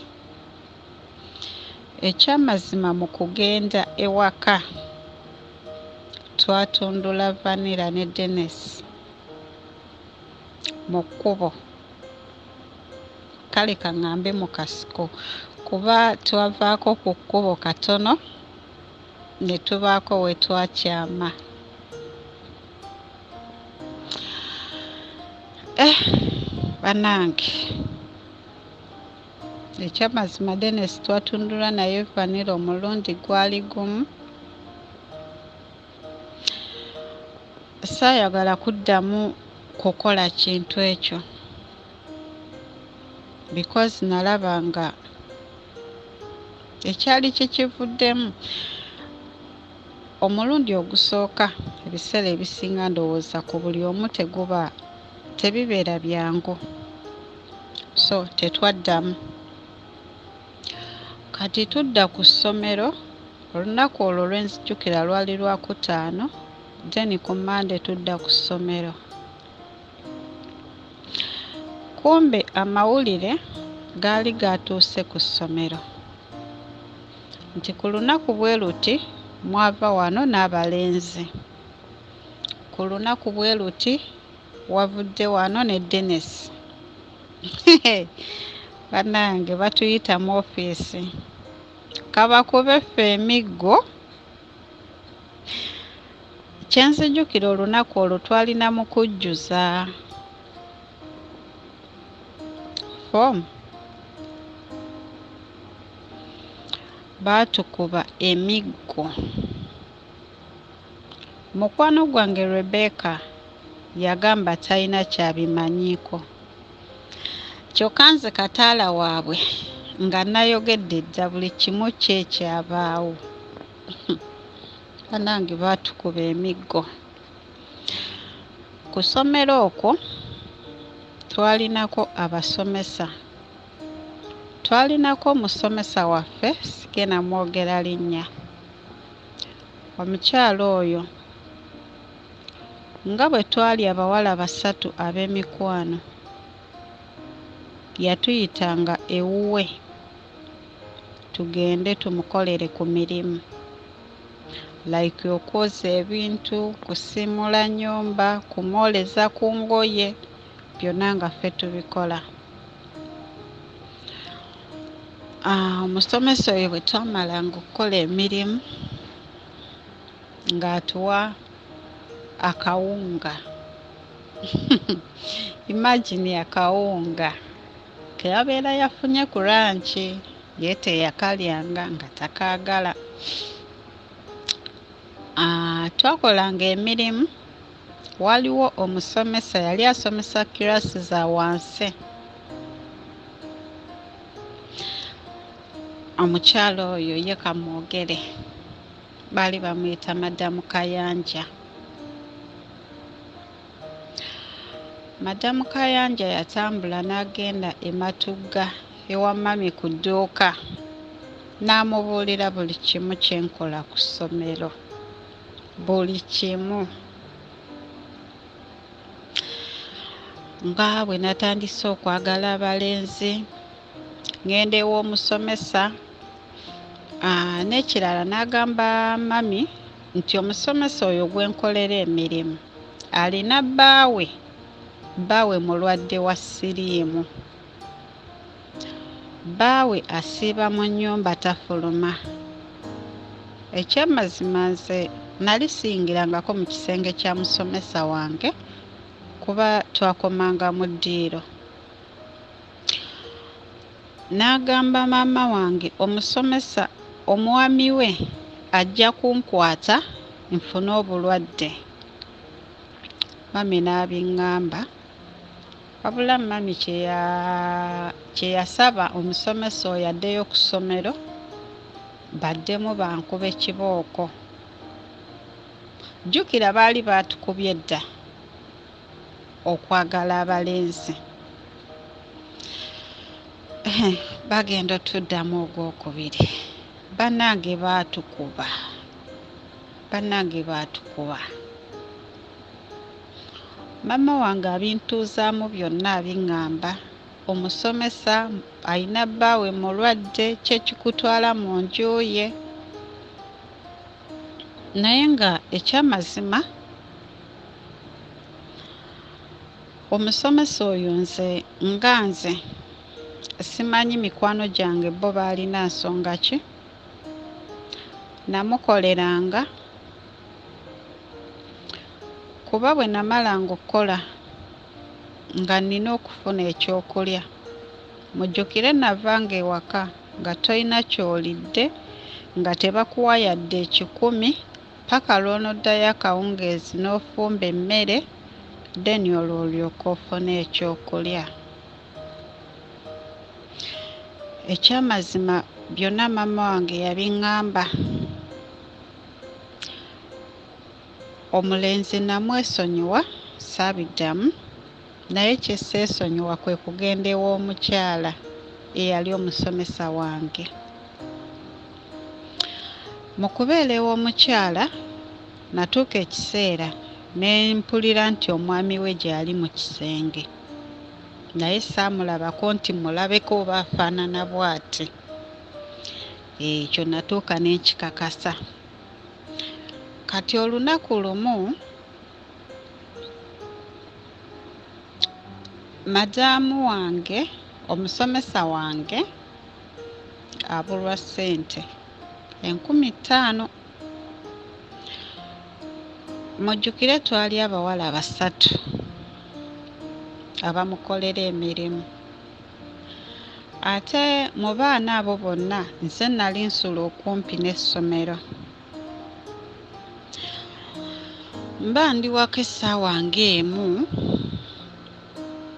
Ekyamazima mu kugenda ewaka twatundula vanilla ne Dennis mu kkubo. Kale kaŋŋambe mu kasiko kuba twavaako ku kkubo katono ne tubaako we twakyama. Bannange, ekyamazima Dennis twatundula naye vanilla omulundi gwali gumu. Saayagala kuddamu kukola kintu ekyo because nalaba nga ekyali kikivuddemu. Omulundi ogusooka ebiseera ebisinga ndowooza ku buli omu tebibeera byangu, so tetwaddamu. Kati tudda ku ssomero, olunaku olwo lwenzijjukira lwali Lwakutaano, then ku Monday tudda ku ssomero. Kumbe amawulire gaali gatuuse ku ssomero nti ku lunaku bwe luti mwava wano n'abalenzi, ku lunaku bwe luti wavudde wano ne Dennis. Bannange batuyita mu ofiisi kabakube ffe emiggo. Kyenzijjukira olunaku olwo twalina mu kujjuza foomu, baatukuba emiggo. Mukwano gwange Rebecca yagamba talina kyabimanyiiko, kyokka nze kataala waabwe nga nayogedde dda buli kimu kyekyabaawo. Bannange baatukuba emiggo. Ku ssomero okwo twalinako abasomesa. Twalinako omusomesa waffe, sigenda mwogera linnya. Omukyala oyo nga bwe twali abawala basatu ab'emikwano, yatuyitanga ewuwe tugende tumukolere ku mirimu, like okwoza ebintu, kusimula nnyumba, kumwoleza ku ngoye, byonna nga ffe tubikola. Omusomesa oyo bwe twamalanga okukola emirimu ng'atuwa akawunga. Imagine akawunga ke yabeera yafunye ku lanchi, ye teyakalyanga nga takaagala. Twakolanga emirimu. Waliwo omusomesa yali asomesa kirasi za wansi. Omukyala oyo ye kamwogere, baali bamuyita Madamu Kayanja. Madamu Kayanja yatambula n'agenda e Matugga ewa mami ku dduuka, n'amubuulira buli kimu kye nkola ku ssomero, buli kimu. Nga bwe natandise okwagala abalenzi, ngende ew'omusomesa. N'ekirala n'agamba mami nti omusomesa oyo gwe nkolera emirimu alina bbaawe mulwadde wa siriimu. Bbaawe asiiba mu nnyumba tafuluma. Ekyamazima nze nali siyingirangako mu kisenge kya musomesa wange kuba twakomanga mu ddiiro. N'agamba maama wange omusomesa omwami we ajja kunkwata nfune obulwadde. Mami n'abiŋŋamba, wabula mami kye yasaba omusomesa oyo addeyo ku ssomero baddemu bankube kibooko. Jjukira baali baatukubye dda okwagala abalenzi. Bagenda otuddamu ogwokubiri. Bannange baatukuba. Mama wange abintuuzaamu byonna abiŋŋamba omusomesa alina bbaawe mulwadde kyekikutwala mu nju ye. Naye nga ekyamazima omusomesa oyo nze simanyi mikwano gyange bo baalina nsonga ki, namukoleranga kuba bwe namalanga okukola nga nina okufuna ekyokulya. Mujjukire navanga ewaka nga tolina kyolidde, nga tebakuwa yadde 10 paka lw'onoddayo akawungeezi n'ofumba emmere, then olwo olyoka ofuna ekyokulya. Ekyamazima byonna maama wange yabiŋŋamba. Omulenzi namwesonyiwa, saabiddamu, naye kye seesonyiwa kwe kugenda ew'omukyala eyali omusomesa wange. Mu kubeera ew'omukyala natuuka ekiseera ne mpulira nti omwami we gy'ali mu kisenge, naye saamulabako nti mulabeko oba afaanana bw'ati. Ekyo natuuka ne nkikakasa. Kati olunaku lumu madaamu wange, omusomesa wange, abulwa ssente 50,000. Mujjukire twali abawala 3 abamukolera emirimu. Ate mu baana abo bonna nze nali nsula okumpi n'essomero. Mba ndi waka essaawa ng'emu,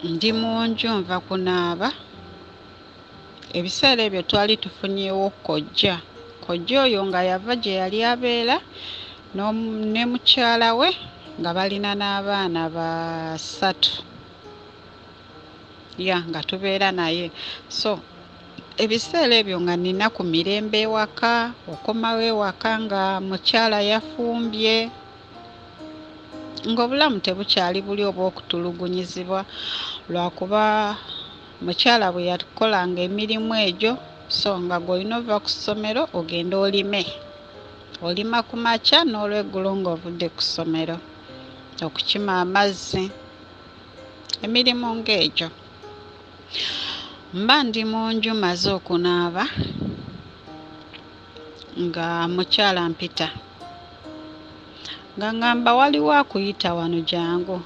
ndi mu nju nva kunaaba. Ebiseera ebyo twali tufunyeewo kojja. Kojja oyo nga yava gye yali abeera ne mukyala we nga balina n'abaana 3 nga tubeera naye. So ebiseera ebyo nga nina ku mirembe ewaka, okomawo ewaka nga mukyala yafumbye, ng'obulamu tebukyali buli obw'okutulugunyizibwa, lwakuba mukyala bwe yakolanga emirimu egyo. So nga gw'olina ova ku ssomero ogenda olima ku makya n'olweggulo ng'ovudde ku ssomero, okukima amazzi, emirimu ng'egyo. Mba ndi mu nju maze okunaaba nga mukyala mpita nga ngamba waliwo akuyita wano jangu,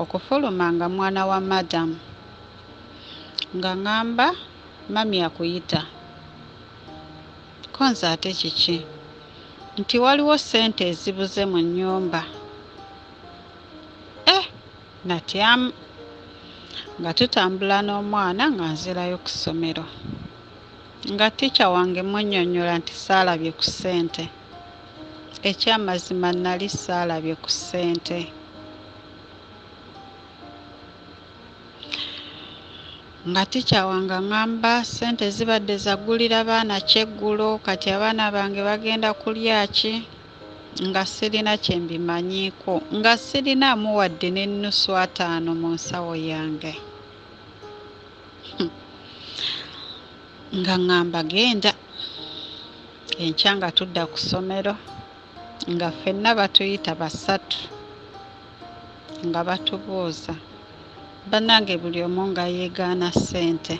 okufuluma nga mwana wa madamu, nga ngamba mami akuyita. Konza ate kiki? Nti waliwo ssente ezibuze mu nnyumba. Natyamu nga tutambula n'omwana nga nzirayo ku ssomero, nga tica wange munnyonnyola nti saalabye ku ssente. Ekyamazima nali saalabye ku ssente. Nga tica wange ngamba ssente zibadde zaggulira baana kyeggulo, kati abaana bange bagenda kulya ki? Nga sirina kye mbimanyiiko, nga sirinaamu wadde n'ennusu 5 mu nsawo yange. Nga ngamba genda. Enkya nga tudda ku ssomero, nga ffenna batuyita 3 nga batubuuza. Bannange buli omu nga yeegaana ssente,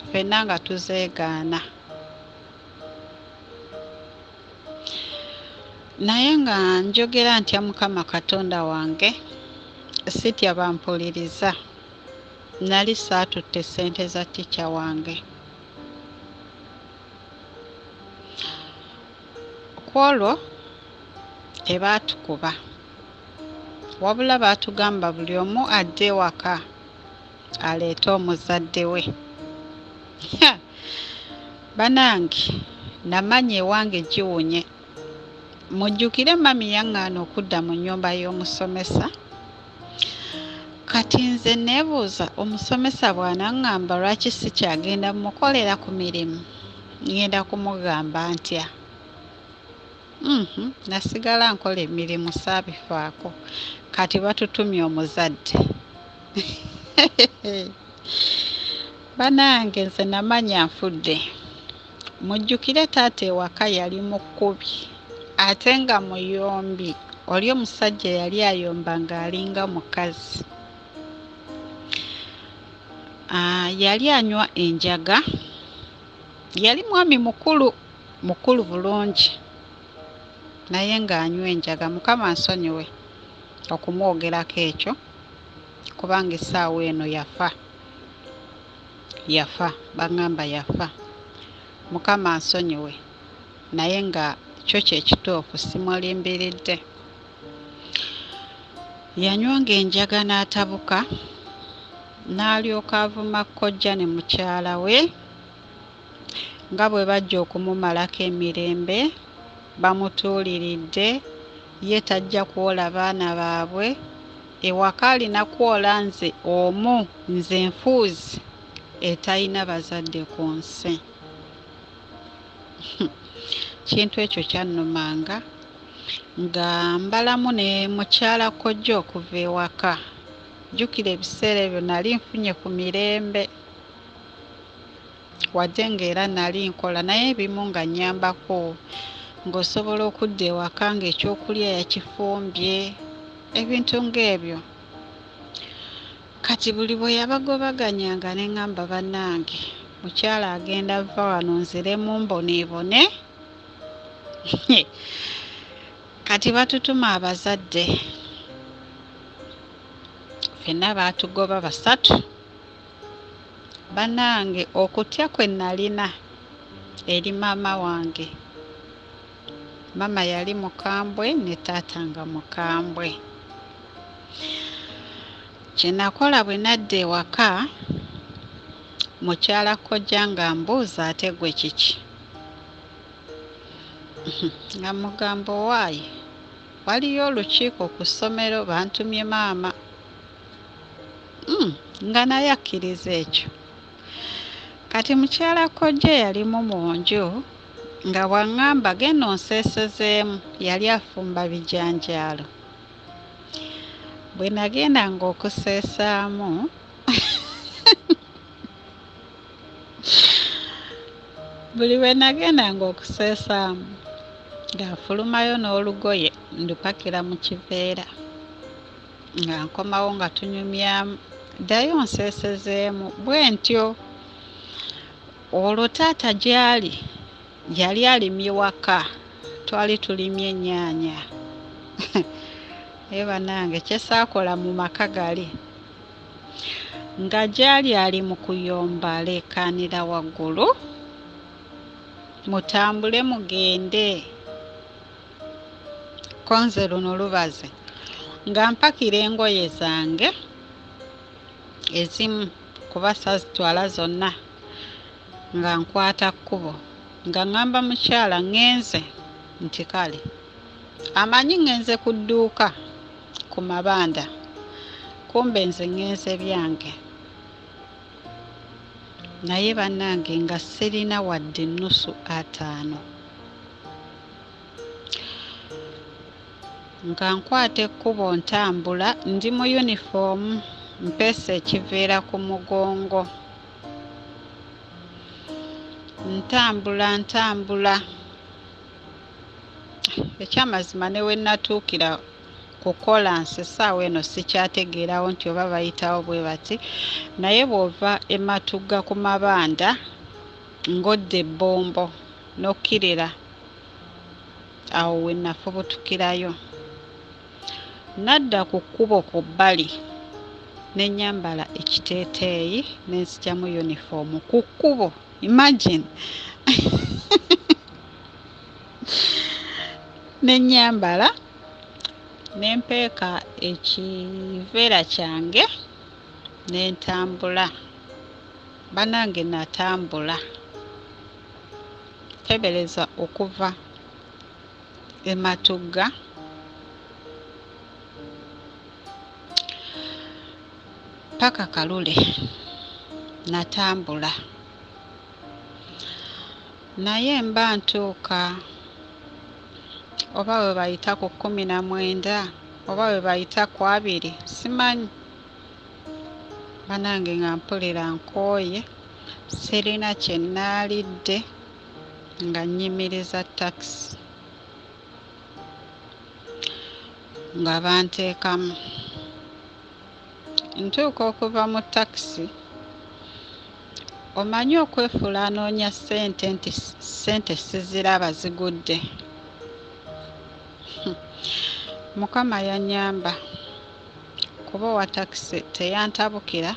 ffenna nga tuzeegaana. Naye nga njogera ntya Mukama Katonda wange, sitya bampuliriza. Nali saatutte ssente za tica wange. Kwolwo tebaatukuba, wabula baatugamba buli omu adde waka aleete omuzadde we. Banange namanya ewange giwunye. Mujjukire mami yaŋŋaana okudda mu nnyumba y'omusomesa. Kati nze neebuuza, omusomesa bw'anaŋŋamba lwaki sikyagenda mukolera ku mirimu? Ngenda kumugamba ntya? Nasigala nkola emirimu saabifaako. Kati batutumye omuzadde. Banange nze namanya nfudde. Mujjukire taata ewaka yali mukubi ate nga muyombi. Oli omusajja yali ayomba ng'alinga mukazi. Yali anywa enjaga. Yali mwami mukulu bulungi naye ng'anywa enjaga. Mukama nsonyiwe okumwogerako ekyo kubanga essaawa eno yafa baŋŋamba yafa. Mukama nsonyiwe naye nga kyo kyekituufu simulimbiridde. Yanywanga enjaga n'atabuka n'alyoka avuma kkojja ne mukyala we nga bwe bajja okumumalako emirembe bamutuuliridde ye tajja kwola baana baabwe ewaka alina kwola nze omu nze nfuuzi etalina bazadde ku nsi. Kintu ekyo kyannumanga nga mbalamu ne mukyala kkojja okuva ewaka. Jjukira ebiseera ebyo nali nfunye ku mirembe wadde ng'era nali nkola naye ebimu nga nnyambako ng'osobola okudda ewaka ng'ekyokulya yakifumbye ebintu ng'ebyo. Kati buli bwe yabagobaganyanga ne ŋŋamba bannange mukyala agenda vva wano nziremu mboneebone. Kati batutuma abazadde ffenna baatugoba basatu. Bannange okutya kwe nalina eri maama wange. Mama yali mukambwe ne taata nga mukambwe. Kye nakola bwe nadda ewaka mukyala kkojja nga mbuuza ate gwe kiki? Nga mugamba owaaye waliyo olukiiko ku ssomero bantumye maama. Nga naye akkiriza ekyo. Kati mukyala kkojja yalimu mu nju nga bw'aŋŋamba genda onseesezeemu yali afumba bijanjaalo. Bwe nagendanga okuseesaamu buli bwe nagendanga okuseesaamu ng'afulumayo n'olugoye ndupakira mu kiveera nga nkomawo nga tunyumyamu ddayo nseesezeemu bwe ntyo. Olwo taata gy'ali yali alimye waka twali tulimye ennyaanya. Naye bannange kye saakola mu maka gali nga gy'ali ali mu kuyomba aleekaanira waggulu mutambule mugende ko nze luno lubaze nga mpakira engoye zange ezimu kuba saazitwala zonna nga nkwata kkubo nga ŋŋamba mukyala ŋŋenze nti kale amanyi ŋŋenze ku dduuka ku mabanda kumbe nze ŋŋenze byange. Naye bannange nga sirina wadde ennusu 5 nga nkwata ekkubo ntambula ndi mu yunifoomu mpeesa ekiveera ku mugongo ntambula. Ekyamazima ne we natuukira kukola nsi essaawa eno sikyategeerawo nti oba bayitawo bwe bati naye bw'ova ematugga ku mabanda ng'odda ebbombo n'okkirira awo we nafubutukirayo. Nadda ku kkubo ku bbali ne nnyambala ekiteeteeyi ne nzigyamu yunifoomu ku kkubo. Imagine ne nnyambala ne mpeeka ekiveera kyange ne ntambula. Bannange natambula tebereza okuva ematugga paka Kalule natambula. Naye mba ntuuka oba we bayita ku 19 oba we bayita ku 20 simanyi. banange nga mpulira nkooye sirina kye nnaalidde nga nnyimiriza takisi nga banteekamu. Ntuuka okuva mu takisi, omanyi okwefuula anoonya ssente nti ssente siziraba zigudde. Mukama yannyamba kuba owa takisi teyantabukira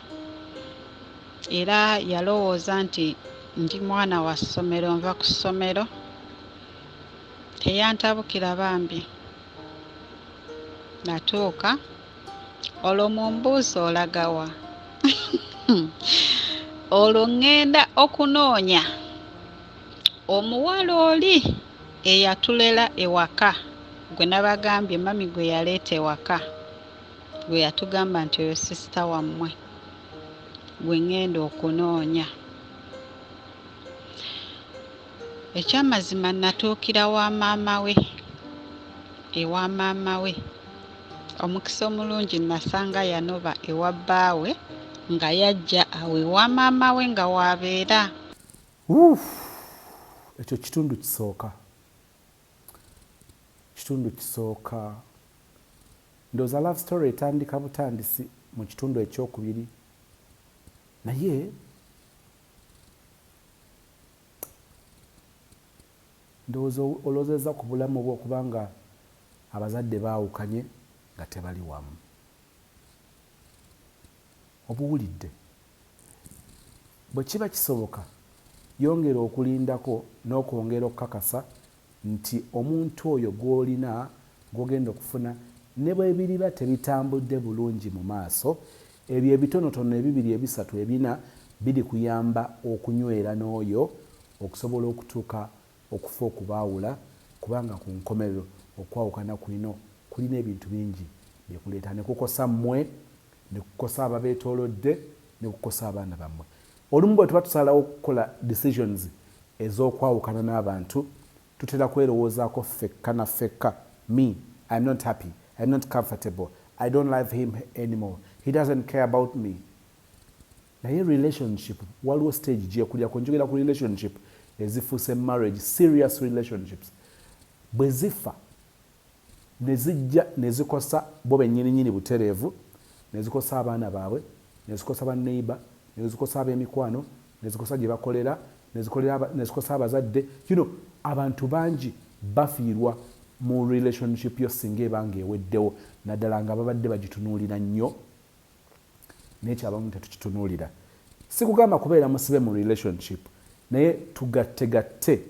era yalowooza nti ndi mwana wa ssomero, nva ku ssomero. Teyantabukira bambi. Natuuka olwo mumbuuza olaga wa? Olwo ŋŋenda okunoonya omuwala oli eyatulera ewaka, gwe nabagambye mami gwe yaleeta ewaka, gwe yatugamba nti oyo sisita wammwe, gwe ŋŋenda okunoonya. Ekyamazima natuukira wa maama we, ewa maama we. Omukisa omulungi nasanga yanoba ewa bbaawe nga yajja awo ewa maama we nga waabeera. Ekyo kitundu kisooka. Kitundu kisooka. Ndowooza love story etandika butandisi mu kitundu ekyokubiri. Naye ndowooza olowoozezza ku bulamu bwe okubanga abazadde baawukanye nga tebali wamu. Obuwulidde bwe kiba kisoboka yongera okulindako n'okwongera okukakasa nti omuntu oyo gw'olina gw'ogenda okufuna ne bwe biriba tebitambudde bulungi mu maaso, ebyo ebitonotono ebibiri ebisatu ebina biri kuyamba okunywera n'oyo okusobola okutuuka okufa okubaawula, kubanga ku nkomerero okwawukana kulina ebintu bingi byekuleeta. Ne kukosa mmwe, ne kukosa ababeetoolodde, ne kukosa abaana bammwe. Olumu bwe tuba tusalawo okukola decisions ez'okwawukana n'abantu, tutera kwerowoozaako ffekka na ffekka. Me, I'm not happy, I'm not comfortable, I don't love him anymore, he doesn't care about me. Naye relationship waliwo stage gyekulyako, njogera ku relationship ezifuuse marriage, serious relationships. Bwe zifa ne zijja ne zikosa bo bennyininyini butereevu, ne zikosa abaana baabwe, ne zikosa banneiba, ne zikosa ab'emikwano, ne zikosa gye bakolera, ne zikosa abazadde. Abantu bangi bafiirwa mu relationship yo singa ebanga eweddewo, naddala nga babadde bagitunuulira nnyo, n'ekyabamu tetukitunuulira. Si kugamba kubeera musibe mu relationship, naye tugattegatte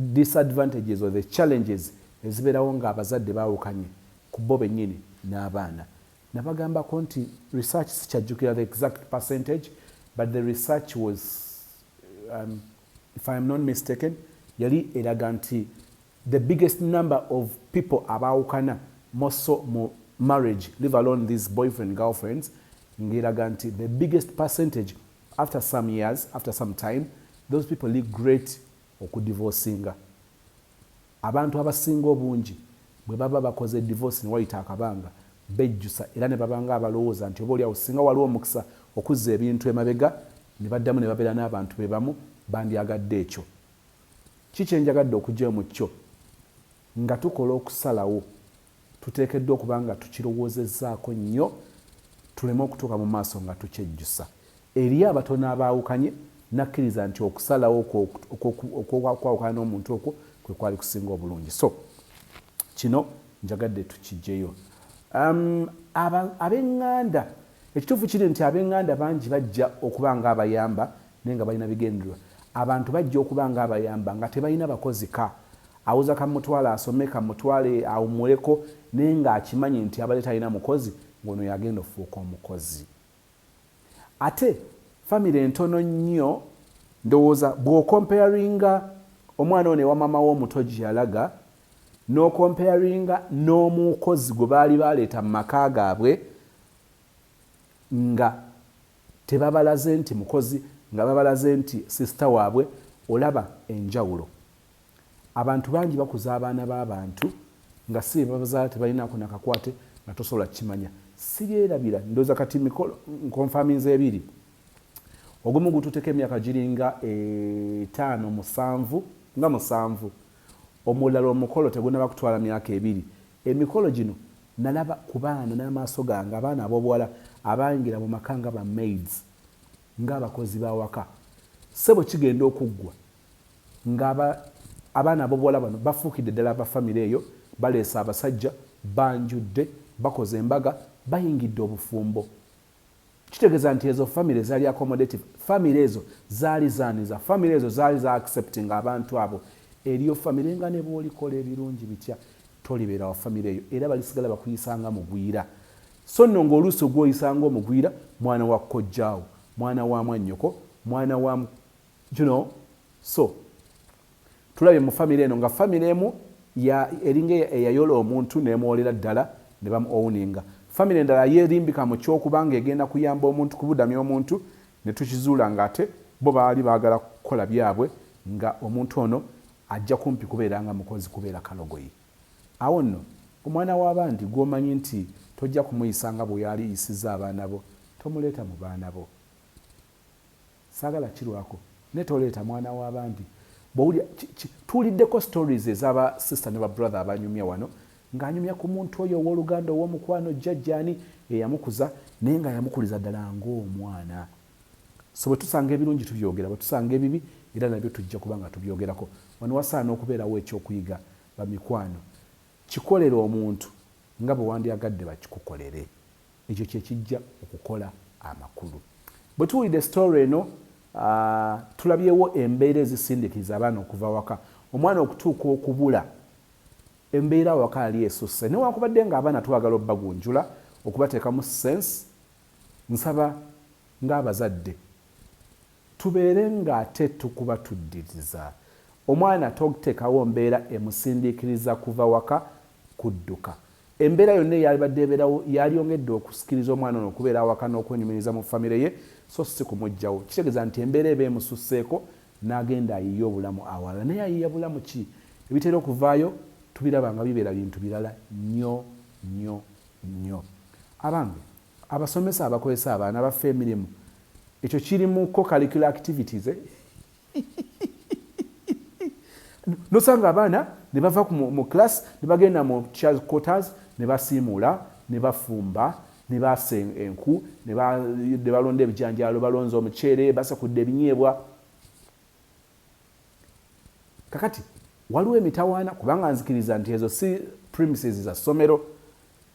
disadvantages or the challenges ezibeerawo ng'abazadde baawukanye ku bo bennyini n'abaana. Nabagambako nti research sikyajjukira the exact percentage, but the research was, if I am not mistaken, yali eraga nti the biggest number of people abaawukana more so mu marriage, leave alone these boyfriend girlfriends, ngeraga nti the biggest percentage after some years, after some time, those people regret okudivorcinga. Abantu abasinga obungi bwe baba bakoze divorce ne wayita akabanga bejjusa era ne babanga abalowooza nti oba oliawo singa waliwo omukisa okuzza ebintu emabega ne baddamu ne babeera n'abantu be bamu bandyagadde ekyo. Kiki enjagadde okugyayo mu kyo? Nga tukola okusalawo tuteekeddwa okuba nga tukirowoozezzaako nnyo, tuleme okutuuka mu maaso nga tukyejjusa. Eri abatono abaawukanye nakkiriza nti okusalawo okwawukana n'omuntu okwo kwe kwali kusinga obulungi. So kino njagadde tukijjeyo. Ab'eŋŋanda, ekituufu kiri nti ab'eŋŋanda bangi bajja okuba nga abayamba naye nga balina bigendererwa. Abantu bajja okuba nga abayamba nga tebalina bakozi ka. Awuza kamutwale asome, kamutwale awumuleko, naye ng'akimanyi nti abadde talina mukozi, ng'ono yagenda ofuuka omukozi. Ate famire entono nnyo, ndowooza bw'okomparinga omwana ono ewa mama w'omuto gye yalaga, n'okomparinga n'omukozi gwe baali baleeta mu maka gaabwe, nga tebabalaze nti mukozi, nga babalaze nti sisita waabwe, olaba enjawulo. Abantu bangi bakuza abaana b'abantu nga si babazaala tebalinaako nakakwate nga tosobola kimanya. siryerabira ndowooza kati nkonfaminze ebiri ogumu gututeeka emyaka giringa 5-7 nga 7 omulala omukolo tegunaba kutwala myaka 2 emikolo gino nalaba ku baana n'amaaso gange abaana ab'obuwala abayingira mu maka nga ba maids ng'abakozi bawaka sebo kigenda okuggwa ng'abaana ab'obuwala bano bafuukidde ddala abafamire eyo baleese abasajja banjudde bakoze embaga bayingidde obufumbo kitegeeza nti ezo famire zaali accommodative famire ezo zaali zaaniza famire ezo zaali za accepting abantu abo eriyo famire nga ne bwolikola ebirungi bitya tolibeera wa famire eyo era balisigala bakuyisanga mugwira so nno ng'oluusi ogwoyisanga omugwira mwana wa kkojjaawo mwana wa mwannyoko mwana wa so tulabye mu famire eno nga famire emu eringa eyayola omuntu nemwolera ddala ne bamuowuninga famire endala yeerimbika mu kyokubanga egenda kuyamba omuntu kubudamya omuntu ne tukizuula ng'ate bo baali baagala kukola byabwe nga omuntu ono ajja kumpi kubeera nga mukozi kubeera kalogoyi awo nno omwana w'abandi gw'omanyi nti tojja kumuyisa nga bwe yali yisiza abaana bo tomuleeta mu baana bo saagala kirwako ne toleeta mwana w'abandi tuwuliddeko stories ez'aba sister ne ba brother abanyumya wano ng'anyumya ku muntu oyo ow'oluganda ow'omukwano jjajjaani eyamukuza naye nga yamukuliza ddala ng'omwana so bwe tusanga ebirungi tubyogera bwe tusanga ebibi era nabyo tujja kuba nga tubyogerako wano wasaana okubeerawo ekyokuyiga bamikwano kikolere omuntu nga bwe wandyagadde bakikukolere ekyo kyekijja okukola amakulu bwe tuwulidde story eno tulabyewo embeera ezisindikiza abaana okuva waka omwana okutuuka okubula embeera waka ali esusse newankubadde nga abaana twagala obbagunjula okubateekamu sense nsaba ng'abazadde tubeere ng'ate tukuba tuddiriza omwana tokuteekawo mbeera emusindiikiriza kuva waka kudduka embeera yonna eyalibadde ebeerawo yalyongedde okusikiriza omwana ono okubeera awaka n'okwenyumiriza mu famire ye so si kumugjawo kitegeeza nti embeera eba emususseeko n'agenda ayiye obulamu awalala naye ayiya bulamu ki ebitera okuvaayo tubiraba nga bibeera bintu birala nnyo nnyo nnyo abange abasomesa abakozesa abaana bafa emirimu ekyo kiri mu co-curricular activities nosanga abaana ne bava mu class ne bagenda mu child quarters ne basiimuula ne bafumba ne baasa enku ne balonda ebijanjaalo balonza omuceere basakudde ebinyeebwa kakati waliwo emitawaana kubanga nzikiriza nti ezo si premises za ssomero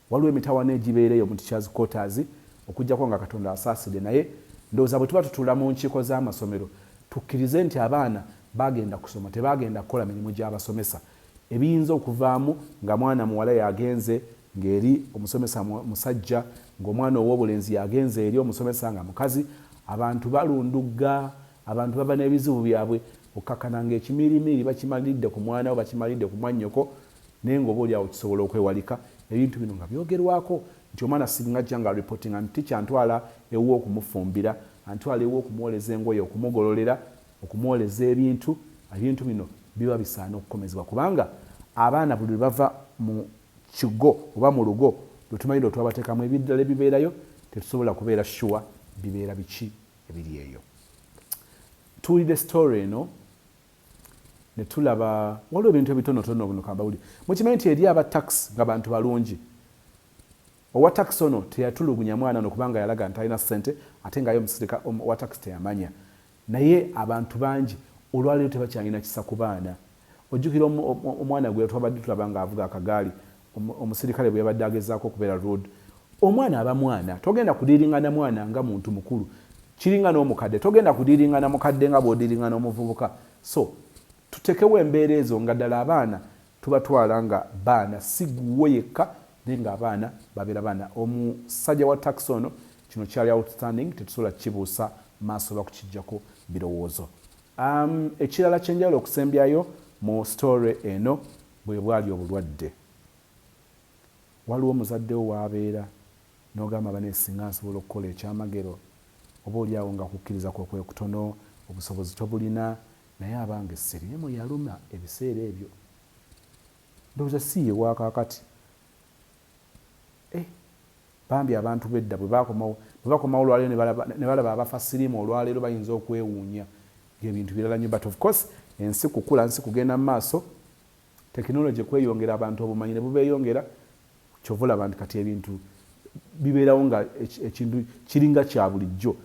waliwo emitawaana egibeereyo mu teachers quarters okuggyako nga Katonda asaasidde naye ndowooza bwe tuba tutuula mu nkiiko z'amasomero tukkirize nti abaana bagenda kusoma tebagenda kukola mirimu gy'abasomesa ebiyinza okuvaamu nga mwana muwala yagenze ng'eri omusomesa musajja ng'omwana ow'obulenzi yagenze eri omusomesa nga mukazi abantu balundugga abantu baba n'ebizibu byabwe okkakkana ng'ekimirimiri bakimalidde ku mwana wo bakimalidde ku mwannyoko naye ng'oba oli awo kisobola okwewalika ebintu bino nga byogerwako nti omwana singa ajja nga reportinga nti kyantwala ewu okumufumbira antwala ewu okumuwoleza engoye okumugololera okumwoleza ebintu bino biba bisaana okukomezebwa kubanga abaana buli lwe bava mu kigo oba mu lugo lwe tumanyire otwabateekamu ebiddala ebibeerayo tetusobola kubeera sure bibeera biki ebiri eyo tuwulidde story eno ne tulaba waliwo ebintu ebitonotono buno kambawuli mukimanyi nti eri aba tax nga bantu balungi owa tax ono teyatulugunya mwana no kubanga yalaga nti alina ssente ate ngayo omusirika owa tax teyamanya naye abantu bangi olwaleero tebakyalina kisa ku baana ojjukira omwana gwe twabadde tulaba nga avuga akagaali omusirikale bwe yabadde agezaako okubeera road omwana aba mwana togenda kudiringana mwana nga muntu mukulu kiringa n'omukadde togenda kudiringana mukadde nga bw'odiringana omuvubuka so tutekewo embeera ezo nga ddala abaana tubatwala nga baana si gwe yekka naye nga abaana babeera baana omusajja wa tax ono kino kyali outstanding tetusobola kibuusa maaso oba kukijjako birowoozo ekirala kyenjawulo okusembyayo mu story eno bwe bwali obulwadde waliwo omuzaddewo waabeera n'ogamba baneesinga nsobola okukola ekyamagero oba oliawo nga kukkiriza kwekwe kutono obusobozi tobulina naye abange siriimu yaluma ebiseera ebyo ndowooza si ye waakakati bambi abantu bedda bwe bakomawo olwaleero ne balaba abafa siriimu olwaleero bayinza okwewuunya ng'ebintu birala nnyo. But of course ensi kukula, nsi kugenda mu maaso, tekinologi kweyongera, abantu obumanyi ne bubeeyongera, kyova olaba nti kati ebintu bibeerawo nga ekintu kiringa kya bulijjo,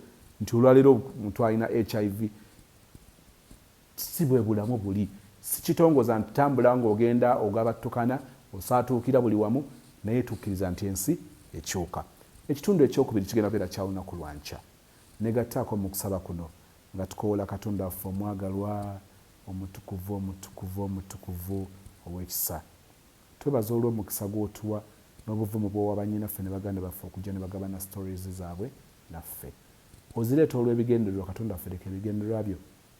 nti olwaleero omuntu alina HIV si bwe bulamu buli, si kitongoza nti tambula ng'ogenda ogabattukana osaatuukira buli wamu, naye tukkiriza nti ensi ekyuka. Ekitundu ekyokubiri kigenda kubeera kya lunaku lwa nkya. Negattaako mu kusaba kuno nga tukoola Katonda waffe omwagalwa, omutukuvu omutukuvu omutukuvu ow'ekisa. Twebaza olw'omukisa gw'otuwa n'obuvumu bw'owa bannyinaffe ne baganda baffe okujja ne bagabana stories zaabwe naffe. Ozireeta olw'ebigendererwa Katonda waffe, leka ebigendererwa byo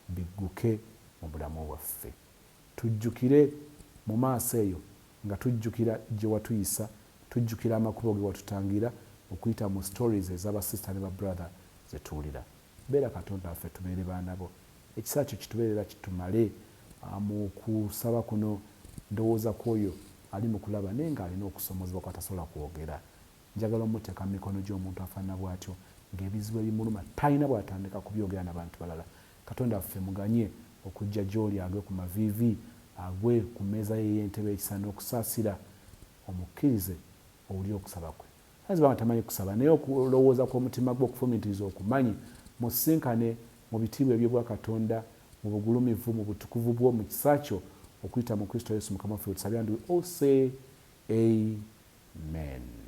bigguke mu bulamu bwaffe. Tujjukire mu maaso eyo nga tujjukira gye watuyisa, tujjukira amakubo ge watutangira okuyita mu stories ez'abasista ne babrother ze tuwulira. Beera Katonda waffe tubeere baana bo. Ekisa kyo kitubeerera kitumale mu kusaba kuno, ndowooza ku oyo ali mu kulaba naye ng'alina okusomozebwa kwatasobola kwogera. Njagala omuteeka mu mikono gy'omuntu afaanana bw'atyo ng'ebizibu ebimuluma talina bw'atandika kubyogera n'abantu balala. Katonda waffe muganye okujja gy'oli, agwe ku maviivi, agwe ku mmeeza ye y'entebe ekisa n'okusaasira, omukkirize owulire okusaba kwe. Ayinza nga tamanyi kusaba naye okulowooza kw'omutima gwe okufumiitiriza okumanyi, musinkane mu bitiibwa eby'obwa Katonda, mu bugulumivu, mu butukuvu bwo, mu kisa kyo okuyita mu Kristo Yesu Mukama waffe. Tusabira nti all say amen.